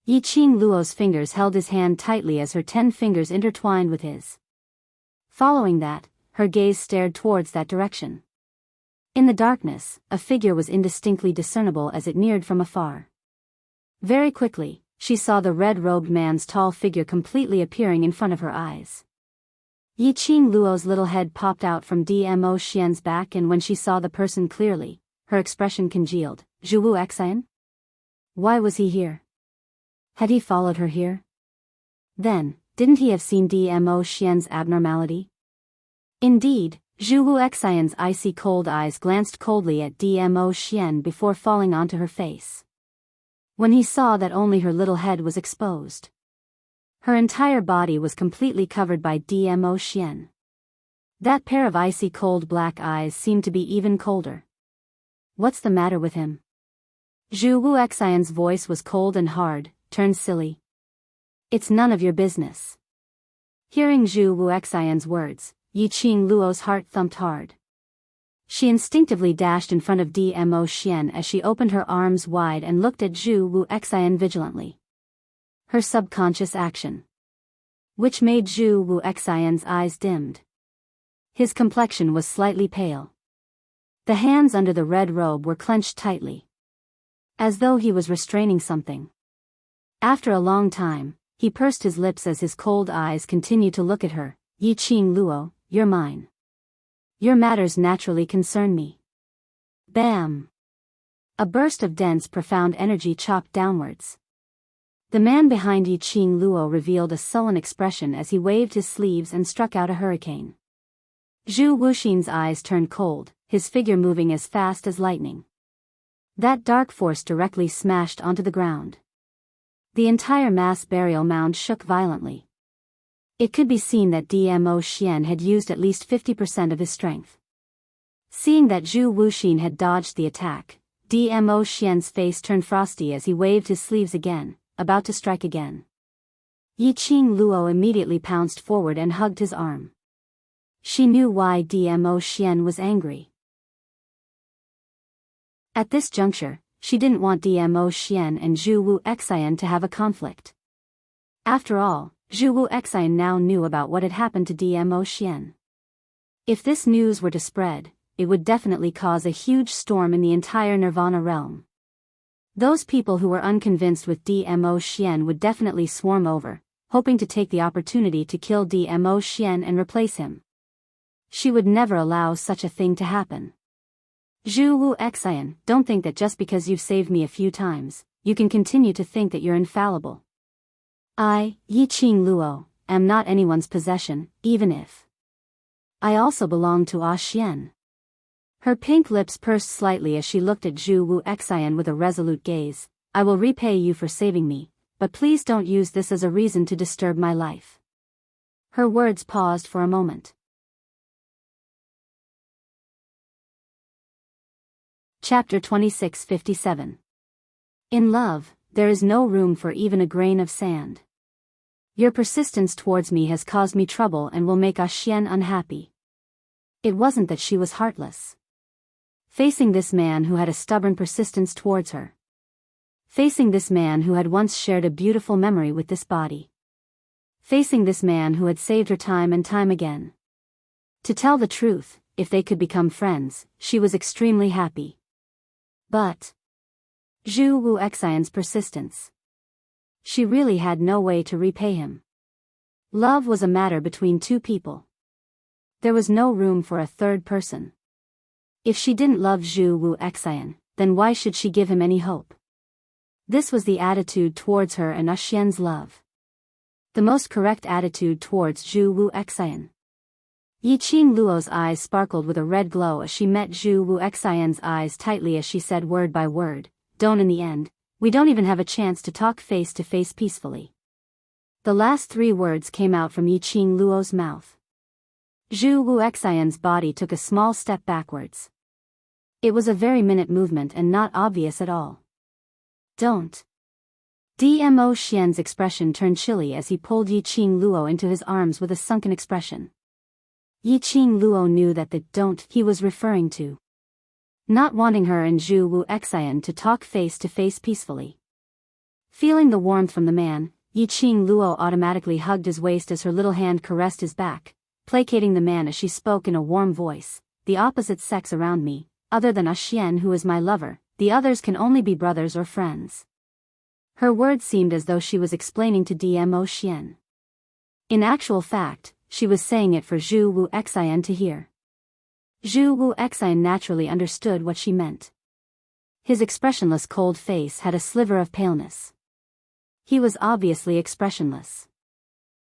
Speaker 1: Yiqing Luo's fingers held his hand tightly as her 10 fingers intertwined with his. Following that, her gaze stared towards that direction. In the darkness, a figure was indistinctly discernible as it neared from afar. Very quickly, she saw the red-robed man's tall figure completely appearing in front of her eyes. Yiqing Luo's little head popped out from Dmo Xian's back, and when she saw the person clearly, her expression congealed. Zhuwu Xian? Why was he here? Had he followed her here? Then, didn't he have seen Dmo Xian's abnormality? Indeed, Zhuwu Xian's icy cold eyes glanced coldly at Dmo Xian before falling onto her face. When he saw that only her little head was exposed, her entire body was completely covered by Dmo Xian. That pair of icy cold black eyes seemed to be even colder. What's the matter with him? Zhuwu Xian's voice was cold and hard. Turn silly. It's none of your business. Hearing Zhuwu Xian's words, Yiqing Luo's heart thumped hard. She instinctively dashed in front of Dmo Xian as she opened her arms wide and looked at Zhuwu Xian vigilantly. Her subconscious action, which made Zhuwu Xian's eyes dimmed. His complexion was slightly pale. The hands under the red robe were clenched tightly, as though he was restraining something. After a long time, he pursed his lips as his cold eyes continued to look at her. Yiqing Luo, you're mine. Your matters naturally concern me. Bam! A burst of dense, profound energy chopped downwards. The man behind Yiqing Luo revealed a sullen expression as he waved his sleeves and struck out a hurricane. Zhu Wuxin's eyes turned cold, his figure moving as fast as lightning. That dark force directly smashed onto the ground. The entire mass burial mound shook violently. It could be seen that Dmo Xian had used at least 50% of his strength. Seeing that Zhu Wuxin had dodged the attack, Dmo Xian's face turned frosty as he waved his sleeves again, about to strike again. Yiqing Luo immediately pounced forward and hugged his arm. She knew why Dmo Xian was angry. At this juncture, she didn't want Dmo Xian and Zhuwu Xian to have a conflict. After all, Zhuwu Xian now knew about what had happened to Dmo Xian. If this news were to spread, it would definitely cause a huge storm in the entire Nirvana realm. Those people who were unconvinced with Dmo Xian would definitely swarm over, hoping to take the opportunity to kill Dmo Xian and replace him. She would never allow such a thing to happen. Zhuwu Xian, don't think that just because you've saved me a few times, you can continue to think that you're infallible. I, Yiqing Luo, am not anyone's possession, even if I also belong to Xian. Her pink lips pursed slightly as she looked at Zhuwu Xian with a resolute gaze. I will repay you for saving me, but please don't use this as a reason to disturb my life. Her words paused for a moment. Chapter 2657. In love, there is no room for even a grain of sand. Your persistence towards me has caused me trouble and will make Xian unhappy. It wasn't that she was heartless. Facing this man who had a stubborn persistence towards her. Facing this man who had once shared a beautiful memory with this body. Facing this man who had saved her time and time again. To tell the truth, if they could become friends, she was extremely happy. But Zhu Wu Xian's persistence. She really had no way to repay him. Love was a matter between two people. There was no room for a third person. If she didn't love Zhu Wu Xian, then why should she give him any hope? This was the attitude towards her and Xian's love. The most correct attitude towards Zhu Wu Xian. Yiqing Luo's eyes sparkled with a red glow as she met Zhu Wu Xian's eyes tightly as she said word by word, "Don't in the end, we don't even have a chance to talk face to face peacefully." The last three words came out from Yiqing Luo's mouth. Zhu Wu Xian's body took a small step backwards. It was a very minute movement and not obvious at all. Don't. Dmo Xian's expression turned chilly as he pulled Yiqing Luo into his arms with a sunken expression. Yiqing Luo knew that the "don't" he was referring to. Not wanting her and Zhu Wu Xian to talk face to face peacefully. Feeling the warmth from the man, Yiqing Luo automatically hugged his waist as her little hand caressed his back, placating the man as she spoke in a warm voice. "The opposite sex around me, other than Xian who is my lover, the others can only be brothers or friends." Her words seemed as though she was explaining to Dmo Xian. In actual fact, she was saying it for Zhu Wu Xian to hear. Zhu Wu Xian naturally understood what she meant. His expressionless cold face had a sliver of paleness. He was obviously expressionless.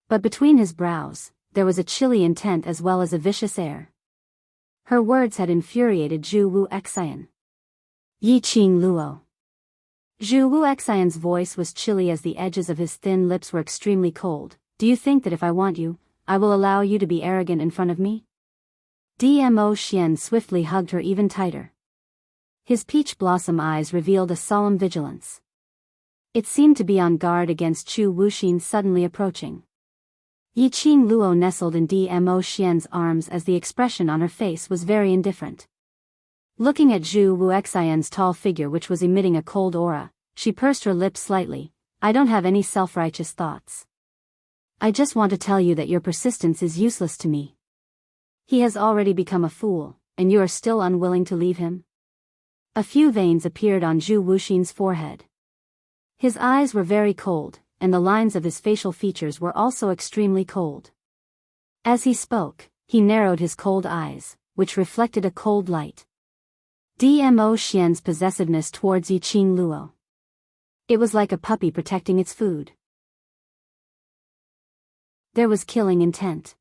Speaker 1: But between his brows, there was a chilly intent as well as a vicious air. Her words had infuriated Zhu Wu Xian. Yiqing Luo. Zhu Wu Xian's voice was chilly as the edges of his thin lips were extremely cold. "Do you think that if I want you, I will allow you to be arrogant in front of me?" Dmo Xian swiftly hugged her even tighter. His peach blossom eyes revealed a solemn vigilance. It seemed to be on guard against Chu Wuxin suddenly approaching. Yiqing Luo nestled in Dmo Xian's arms as the expression on her face was very indifferent. Looking at Zhu Wu Xian's tall figure which was emitting a cold aura, she pursed her lips slightly. "I don't have any self-righteous thoughts. I just want to tell you that your persistence is useless to me. He has already become a fool, and you are still unwilling to leave him?" A few veins appeared on Zhu Wuxin's forehead. His eyes were very cold, and the lines of his facial features were also extremely cold. As he spoke, he narrowed his cold eyes, which reflected a cold light. Dmo Xian's possessiveness towards Yiqing Luo. It was like a puppy protecting its food. There was killing intent.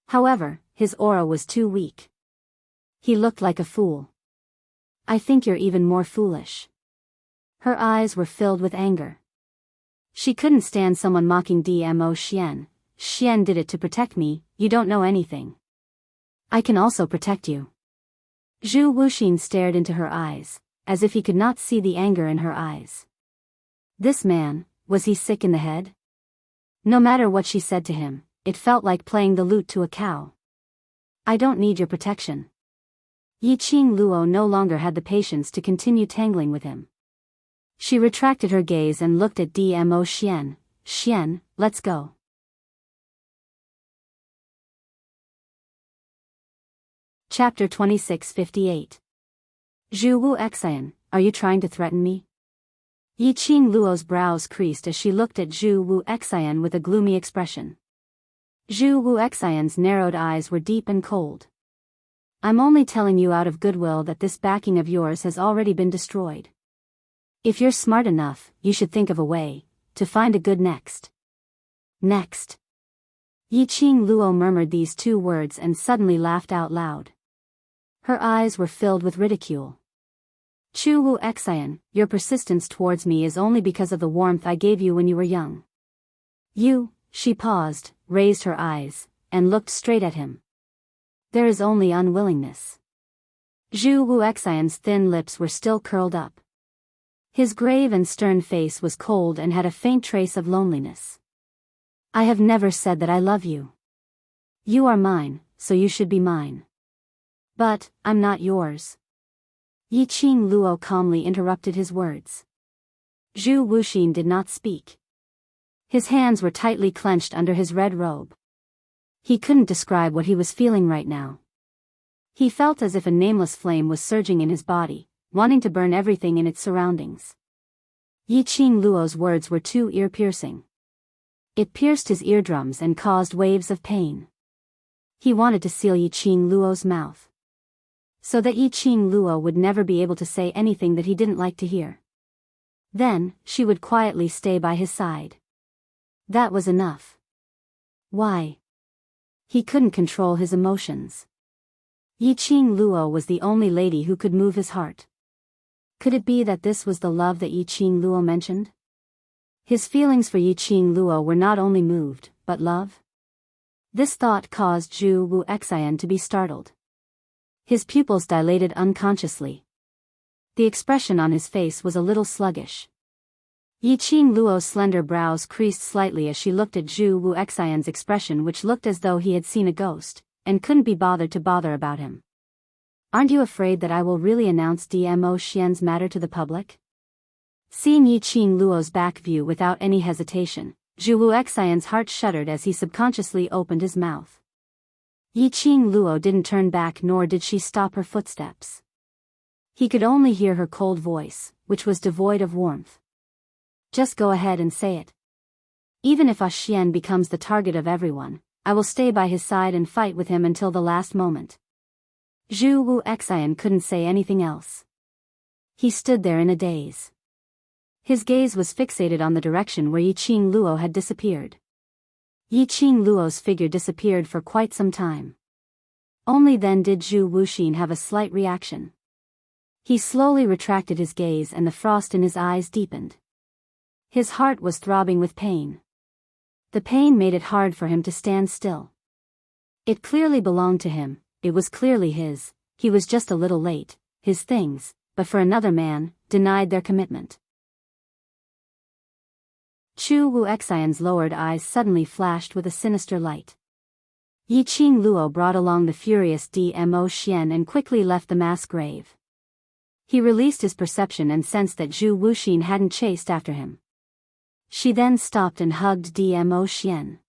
Speaker 1: However, his aura was too weak. He looked like a fool. "I think you're even more foolish." Her eyes were filled with anger. She couldn't stand someone mocking Dmo Xian. "Xian did it to protect me, you don't know anything. I can also protect you." Zhu Wuxin stared into her eyes, as if he could not see the anger in her eyes. This man, was he sick in the head? No matter what she said to him, it felt like playing the lute to a cow. "I don't need your protection." Yiqing Luo no longer had the patience to continue tangling with him. She retracted her gaze and looked at Dmo Xian. "Xian, let's go." Chapter 2658. Zhu Wu Xian, are you trying to threaten me? Yiqing Luo's brows creased as she looked at Zhu Wu Xian with a gloomy expression. Zhu Wu Xian's narrowed eyes were deep and cold. "I'm only telling you out of goodwill that this backing of yours has already been destroyed. If you're smart enough, you should think of a way to find a good next." Next. Yiqing Luo murmured these two words and suddenly laughed out loud. Her eyes were filled with ridicule. "Chu Wu Xian, your persistence towards me is only because of the warmth I gave you when you were young. She paused, raised her eyes, and looked straight at him. "There is only unwillingness. Zhu Wuxian's thin lips were still curled up. His grave and stern face was cold and had a faint trace of loneliness. I have never said that I love you. You are mine, so you should be mine. But, I'm not yours. Yiqing Luo calmly interrupted his words. Zhu Wuxin did not speak. His hands were tightly clenched under his red robe. He couldn't describe what he was feeling right now. He felt as if a nameless flame was surging in his body, wanting to burn everything in its surroundings. Yiqing Luo's words were too ear-piercing. It pierced his eardrums and caused waves of pain. He wanted to seal Yiqing Luo's mouth, so that Yiqing Luo would never be able to say anything that he didn't like to hear. Then, she would quietly stay by his side. That was enough. Why? He couldn't control his emotions. Yiqing Luo was the only lady who could move his heart. Could it be that this was the love that Yiqing Luo mentioned? His feelings for Yiqing Luo were not only moved, but love? This thought caused Zhu Wuxian to be startled. His pupils dilated unconsciously. The expression on his face was a little sluggish. Yiqing Luo's slender brows creased slightly as she looked at Zhu Wuxian's expression, which looked as though he had seen a ghost, and couldn't be bothered to bother about him. Aren't you afraid that I will really announce Dmo Xian's matter to the public? Seeing Yiqing Luo's back view without any hesitation, Zhu Wuxian's heart shuddered as he subconsciously opened his mouth. Yiqing Luo didn't turn back, nor did she stop her footsteps. He could only hear her cold voice, which was devoid of warmth. Just go ahead and say it. Even if Xian becomes the target of everyone, I will stay by his side and fight with him until the last moment. Zhu Wuxian couldn't say anything else. He stood there in a daze. His gaze was fixated on the direction where Yiqing Luo had disappeared. Yiqing Luo's figure disappeared for quite some time. Only then did Zhu Wuxin have a slight reaction. He slowly retracted his gaze and the frost in his eyes deepened. His heart was throbbing with pain. The pain made it hard for him to stand still. It clearly belonged to him, it was clearly his, he was just a little late, his things, but for another man, denied their commitment. Zhu Wuxian's lowered eyes suddenly flashed with a sinister light. Yiqing Luo brought along the furious Dmo Xian and quickly left the mass grave. He released his perception and sensed that Zhu Wuxin hadn't chased after him. She then stopped and hugged Dmo Xian.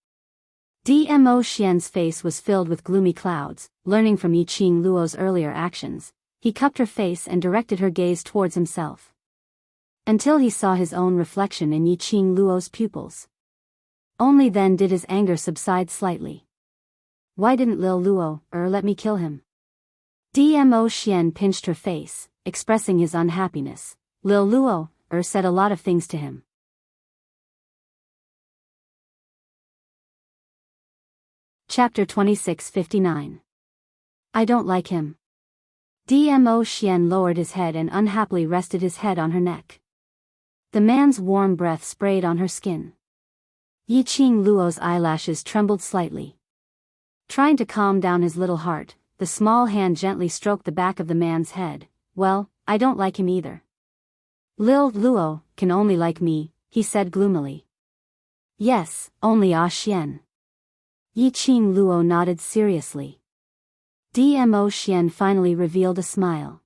Speaker 1: Dmo Xian's face was filled with gloomy clouds. Learning from Yiqing Luo's earlier actions, he cupped her face and directed her gaze towards himself. Until he saw his own reflection in Yiqing Luo's pupils. Only then did his anger subside slightly. Why didn't Lil Luo let me kill him? Dmo Xian pinched her face, expressing his unhappiness. Lil Luo said a lot of things to him. Chapter 2659. I don't like him. Dmo Xian lowered his head and unhappily rested his head on her neck. The man's warm breath sprayed on her skin. Yiqing Luo's eyelashes trembled slightly. Trying to calm down his little heart, the small hand gently stroked the back of the man's head. Well, I don't like him either. Lil Luo can only like me, he said gloomily. Yes, only Xian. Yiqing Luo nodded seriously. Dmo Xian finally revealed a smile.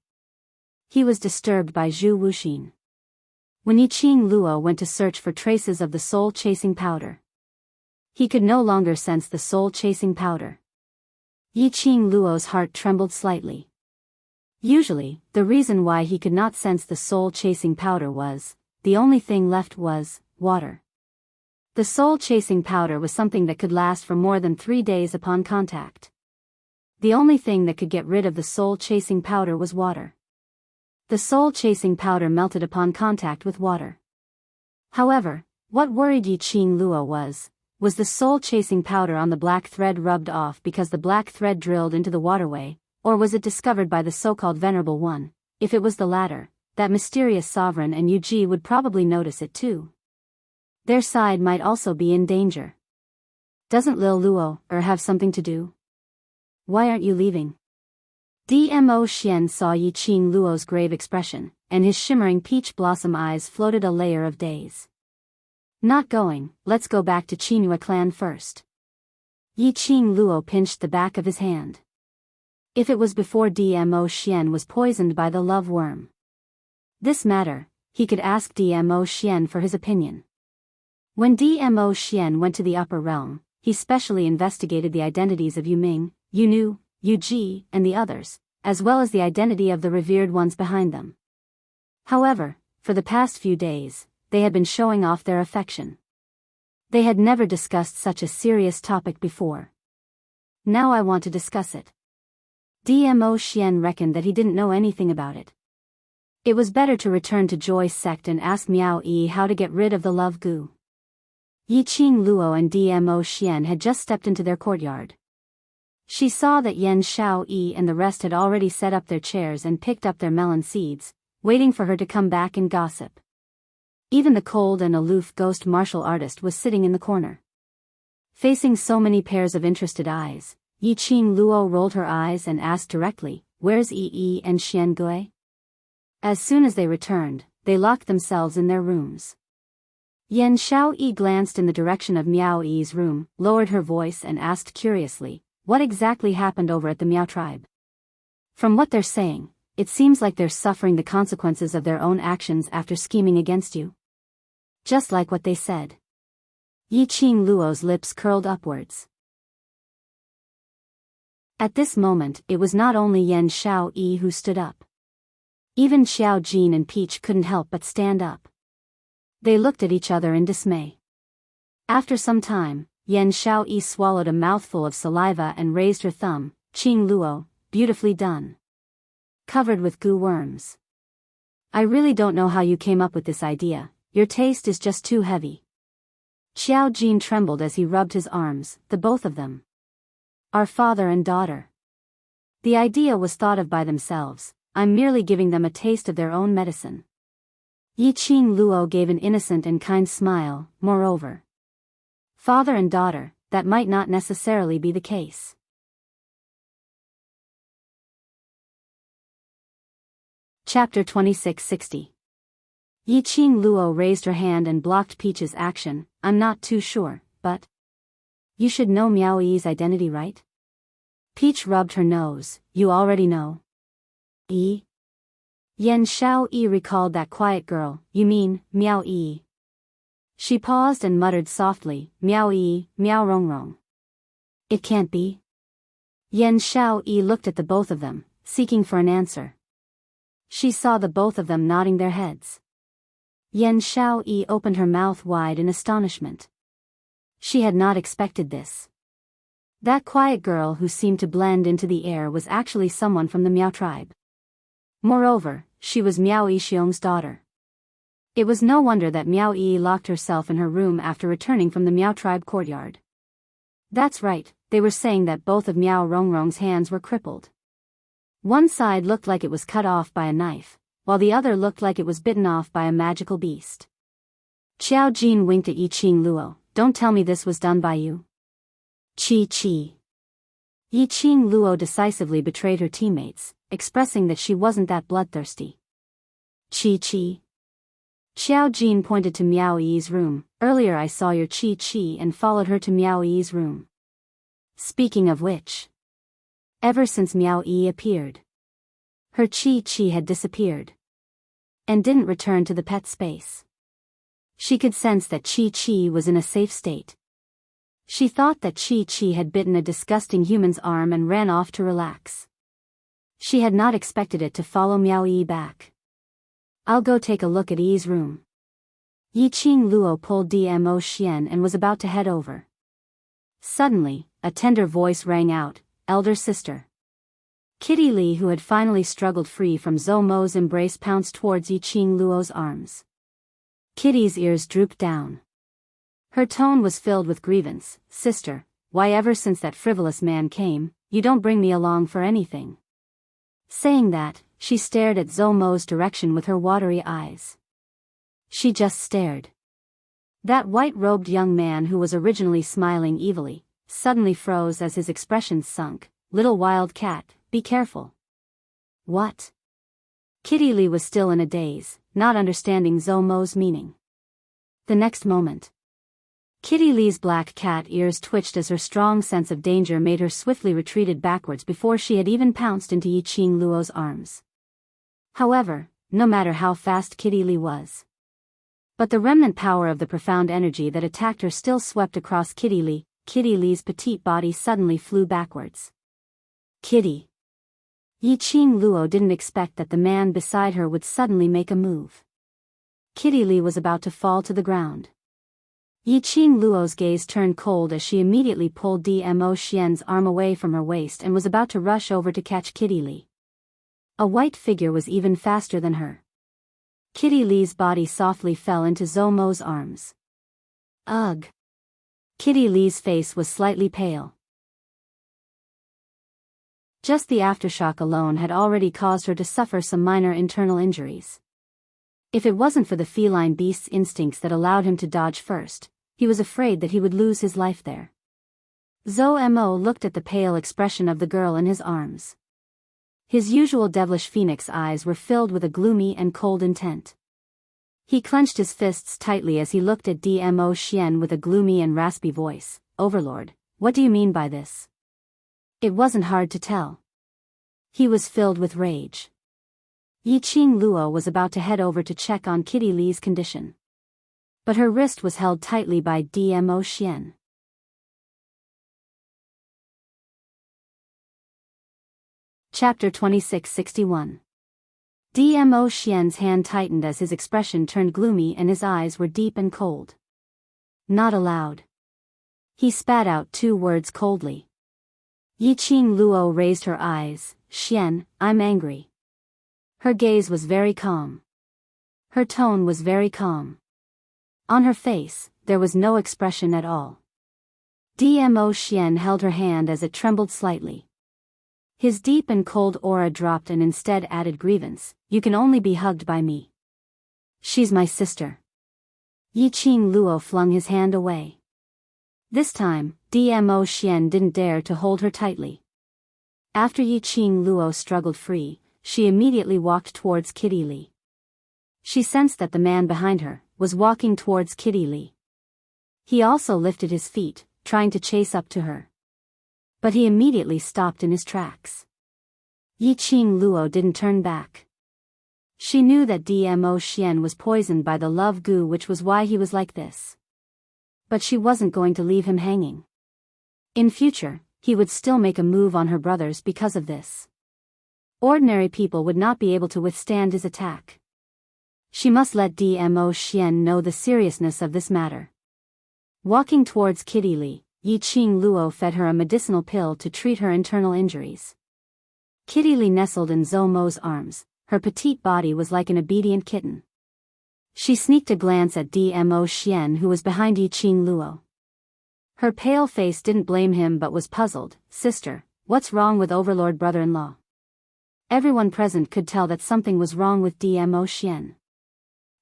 Speaker 1: He was disturbed by Zhu Wuxin. When Yiqing Luo went to search for traces of the soul-chasing powder, he could no longer sense the soul-chasing powder. Yiqing Luo's heart trembled slightly. Usually, the reason why he could not sense the soul-chasing powder was, the only thing left was, water. The soul-chasing powder was something that could last for more than 3 days upon contact. The only thing that could get rid of the soul-chasing powder was water. The soul-chasing powder melted upon contact with water. However, what worried Yiqing Luo was the soul-chasing powder on the black thread rubbed off because the black thread drilled into the waterway, or was it discovered by the so-called Venerable One? If it was the latter, that mysterious sovereign and Yuji would probably notice it too. Their side might also be in danger. Doesn't Lil Luo have something to do? Why aren't you leaving? Dmo Xian saw Yi Qing Luo's grave expression, and his shimmering peach blossom eyes floated a layer of daze. Not going, let's go back to Qinhua clan first. Yi Qing Luo pinched the back of his hand. If it was before Dmo Xian was poisoned by the love worm. This matter, he could ask Dmo Xian for his opinion. When Dmo Xian went to the upper realm, he specially investigated the identities of Yu Ming, Yu Nu, Yu Ji, and the others, as well as the identity of the revered ones behind them. However, for the past few days, they had been showing off their affection. They had never discussed such a serious topic before. Now I want to discuss it. Dmo Xian reckoned that he didn't know anything about it. It was better to return to Joy's sect and ask Miao Yi how to get rid of the love goo. Yi Qing Luo and Dmo Xian had just stepped into their courtyard. She saw that Yan Xiao Yi and the rest had already set up their chairs and picked up their melon seeds, waiting for her to come back and gossip. Even the cold and aloof ghost martial artist was sitting in the corner. Facing so many pairs of interested eyes, Yi Qing Luo rolled her eyes and asked directly, "Where's Yi and Xian Gui?" As soon as they returned, they locked themselves in their rooms. Yan Xiao Yi glanced in the direction of Miao Yi's room, lowered her voice and asked curiously, "What exactly happened over at the Miao tribe?" "From what they're saying, it seems like they're suffering the consequences of their own actions after scheming against you." Just like what they said. Yi Qing Luo's lips curled upwards. At this moment, it was not only Yan Xiao Yi who stood up. Even Xiao Jin and Peach couldn't help but stand up. They looked at each other in dismay. After some time, Yan Xiao Yi swallowed a mouthful of saliva and raised her thumb. "Qing Luo, beautifully done. Covered with goo worms. I really don't know how you came up with this idea, your taste is just too heavy." Xiao Jin trembled as he rubbed his arms, the both of them. "Our father and daughter. The idea was thought of by themselves, I'm merely giving them a taste of their own medicine." Yi Qing Luo gave an innocent and kind smile. "Moreover, father and daughter, that might not necessarily be the case." Chapter 2660. Yi Qing Luo raised her hand and blocked Peach's action. "I'm not too sure, but you should know Miao Yi's identity, right?" Peach rubbed her nose. "You already know." "Yi?" Yan Xiao Yi recalled that quiet girl. "You mean, Miao Yi?" She paused and muttered softly, "Miao Yi, Miao Rongrong. It can't be." Yan Xiao Yi looked at the both of them, seeking for an answer. She saw the both of them nodding their heads. Yan Xiao Yi opened her mouth wide in astonishment. She had not expected this. That quiet girl who seemed to blend into the air was actually someone from the Miao tribe. Moreover, she was Miao Yixiong's daughter. It was no wonder that Miao Yi locked herself in her room after returning from the Miao tribe courtyard. That's right, they were saying that both of Miao Rongrong's hands were crippled. One side looked like it was cut off by a knife, while the other looked like it was bitten off by a magical beast. Xiao Jin winked at Yi Qing Luo. "Don't tell me this was done by you." "Chi. Yi Qing Luo decisively betrayed her teammates, expressing that she wasn't that bloodthirsty. "Chi. Xiao Jin pointed to Miao Yi's room. "Earlier I saw your Chi and followed her to Miao Yi's room. Speaking of which, ever since Miao Yi appeared, her Chi had disappeared and didn't return to the pet space. She could sense that Chi was in a safe state. She thought that Chi had bitten a disgusting human's arm and ran off to relax. She had not expected it to follow Miao Yi back. I'll go take a look at Yi's room." Yi Qing Luo pulled Dmo Xian and was about to head over. Suddenly, a tender voice rang out, "Elder sister." Kitty Li, who had finally struggled free from Zhou Mo's embrace, pounced towards Yi Qing Luo's arms. Kitty's ears drooped down. Her tone was filled with grievance. "Sister, why ever since that frivolous man came, you don't bring me along for anything?" Saying that, she stared at Zhou Mo's direction with her watery eyes. She just stared. That white-robed young man who was originally smiling evilly, suddenly froze as his expression sunk. "Little wild cat, be careful." What? Kitty Lee was still in a daze, not understanding Zhou Mo's meaning. The next moment, Kitty Lee's black cat ears twitched as her strong sense of danger made her swiftly retreated backwards before she had even pounced into Yiqing Luo's arms. However, no matter how fast Kitty Lee was, but the remnant power of the profound energy that attacked her still swept across Kitty Lee's petite body suddenly flew backwards. Kitty! Yiqing Luo didn't expect that the man beside her would suddenly make a move. Kitty Lee was about to fall to the ground. Yiqing Luo's gaze turned cold as she immediately pulled Dmo Xian's arm away from her waist and was about to rush over to catch Kitty Lee. A white figure was even faster than her. Kitty Lee's body softly fell into Zhou Mo's arms. Ugh! Kitty Lee's face was slightly pale. Just the aftershock alone had already caused her to suffer some minor internal injuries. If it wasn't for the feline beast's instincts that allowed him to dodge first, he was afraid that he would lose his life there. Zhou Mo looked at the pale expression of the girl in his arms. His usual devilish phoenix eyes were filled with a gloomy and cold intent. He clenched his fists tightly as he looked at Dmo Xian with a gloomy and raspy voice. Overlord, what do you mean by this? It wasn't hard to tell. He was filled with rage. Yiqing Luo was about to head over to check on Kitty Lee's condition. But her wrist was held tightly by Dmo Xian. Chapter 2661. Dmo Xian's hand tightened as his expression turned gloomy and his eyes were deep and cold. Not allowed. He spat out 2 words coldly. Yiqing Luo raised her eyes. Xian, I'm angry. Her gaze was very calm. Her tone was very calm. On her face, there was no expression at all. Dmo Xian held her hand as it trembled slightly. His deep and cold aura dropped and instead added grievance. You can only be hugged by me. She's my sister. Yiqing Luo flung his hand away. This time, Dmo Xian didn't dare to hold her tightly. After Yiqing Luo struggled free, she immediately walked towards Kitty Lee. She sensed that the man behind her was walking towards Kitty Lee. He also lifted his feet, trying to chase up to her. But he immediately stopped in his tracks. Yiqing Luo didn't turn back. She knew that Dmo Xian was poisoned by the love goo, which was why he was like this. But she wasn't going to leave him hanging. In future, he would still make a move on her brothers because of this. Ordinary people would not be able to withstand his attack. She must let Dmo Xian know the seriousness of this matter. Walking towards Kitty Lee, Yiqing Luo fed her a medicinal pill to treat her internal injuries. Kitty Lee nestled in Zhou Mo's arms. Her petite body was like an obedient kitten. She sneaked a glance at Dmo Xian, who was behind Yiqing Luo. Her pale face didn't blame him but was puzzled. Sister, what's wrong with Overlord brother-in-law? Everyone present could tell that something was wrong with Dmo Xian.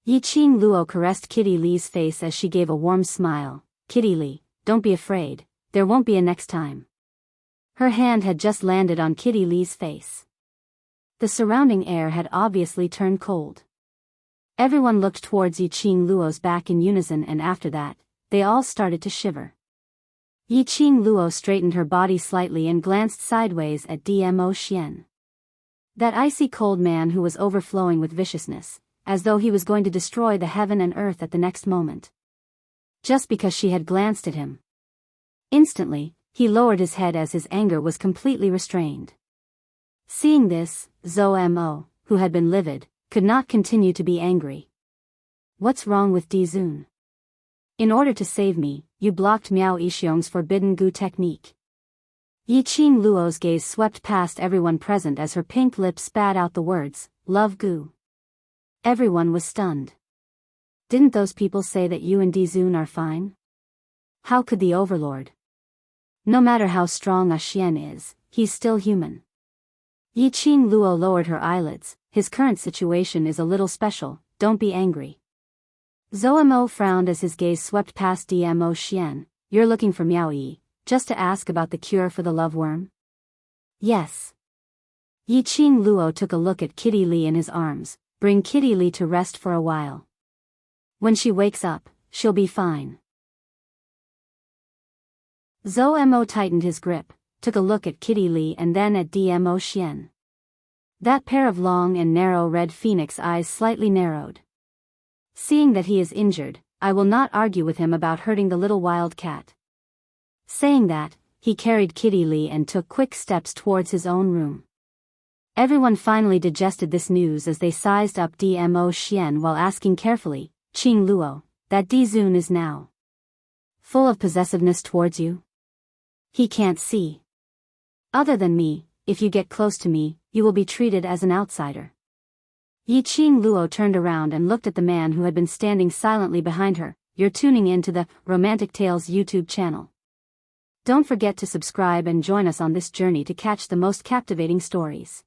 Speaker 1: Yiqing Luo caressed Kitty Lee's face as she gave a warm smile. Kitty Lee, don't be afraid, there won't be a next time. Her hand had just landed on Kitty Lee's face. The surrounding air had obviously turned cold. Everyone looked towards Yiqing Luo's back in unison, and after that, they all started to shiver. Yiqing Luo straightened her body slightly and glanced sideways at Dmo Xian. That icy cold man who was overflowing with viciousness, as though he was going to destroy the heaven and earth at the next moment. Just because she had glanced at him. Instantly, he lowered his head as his anger was completely restrained. Seeing this, Zhou Mo, who had been livid, could not continue to be angry. What's wrong with Dizun? In order to save me, you blocked Miao Yixiong's forbidden goo technique. Yiqing Luo's gaze swept past everyone present as her pink lips spat out the words, love goo. Everyone was stunned. Didn't those people say that you and Dizun are fine? How could the Overlord? No matter how strong a Xian is, he's still human. Yiqing Luo lowered her eyelids. His current situation is a little special, don't be angry. Zhou Mo frowned as his gaze swept past Dmo Xian. You're looking for Miao Yi, just to ask about the cure for the love worm? Yes. Yi Qing Luo took a look at Kitty Li in his arms. Bring Kitty Li to rest for a while. When she wakes up, she'll be fine. Zhou Mo tightened his grip, took a look at Kitty Li and then at Dmo Xian. That pair of long and narrow red phoenix eyes slightly narrowed. Seeing that he is injured, I will not argue with him about hurting the little wild cat. Saying that, he carried Kitty Li and took quick steps towards his own room. Everyone finally digested this news as they sized up Dmo Xian while asking carefully, Qing Luo, that Di Zun is now full of possessiveness towards you? He can't see. Other than me, if you get close to me, you will be treated as an outsider. Yi Qing Luo turned around and looked at the man who had been standing silently behind her. You're tuning in to the Romantic Tales YouTube channel. Don't forget to subscribe and join us on this journey to catch the most captivating stories.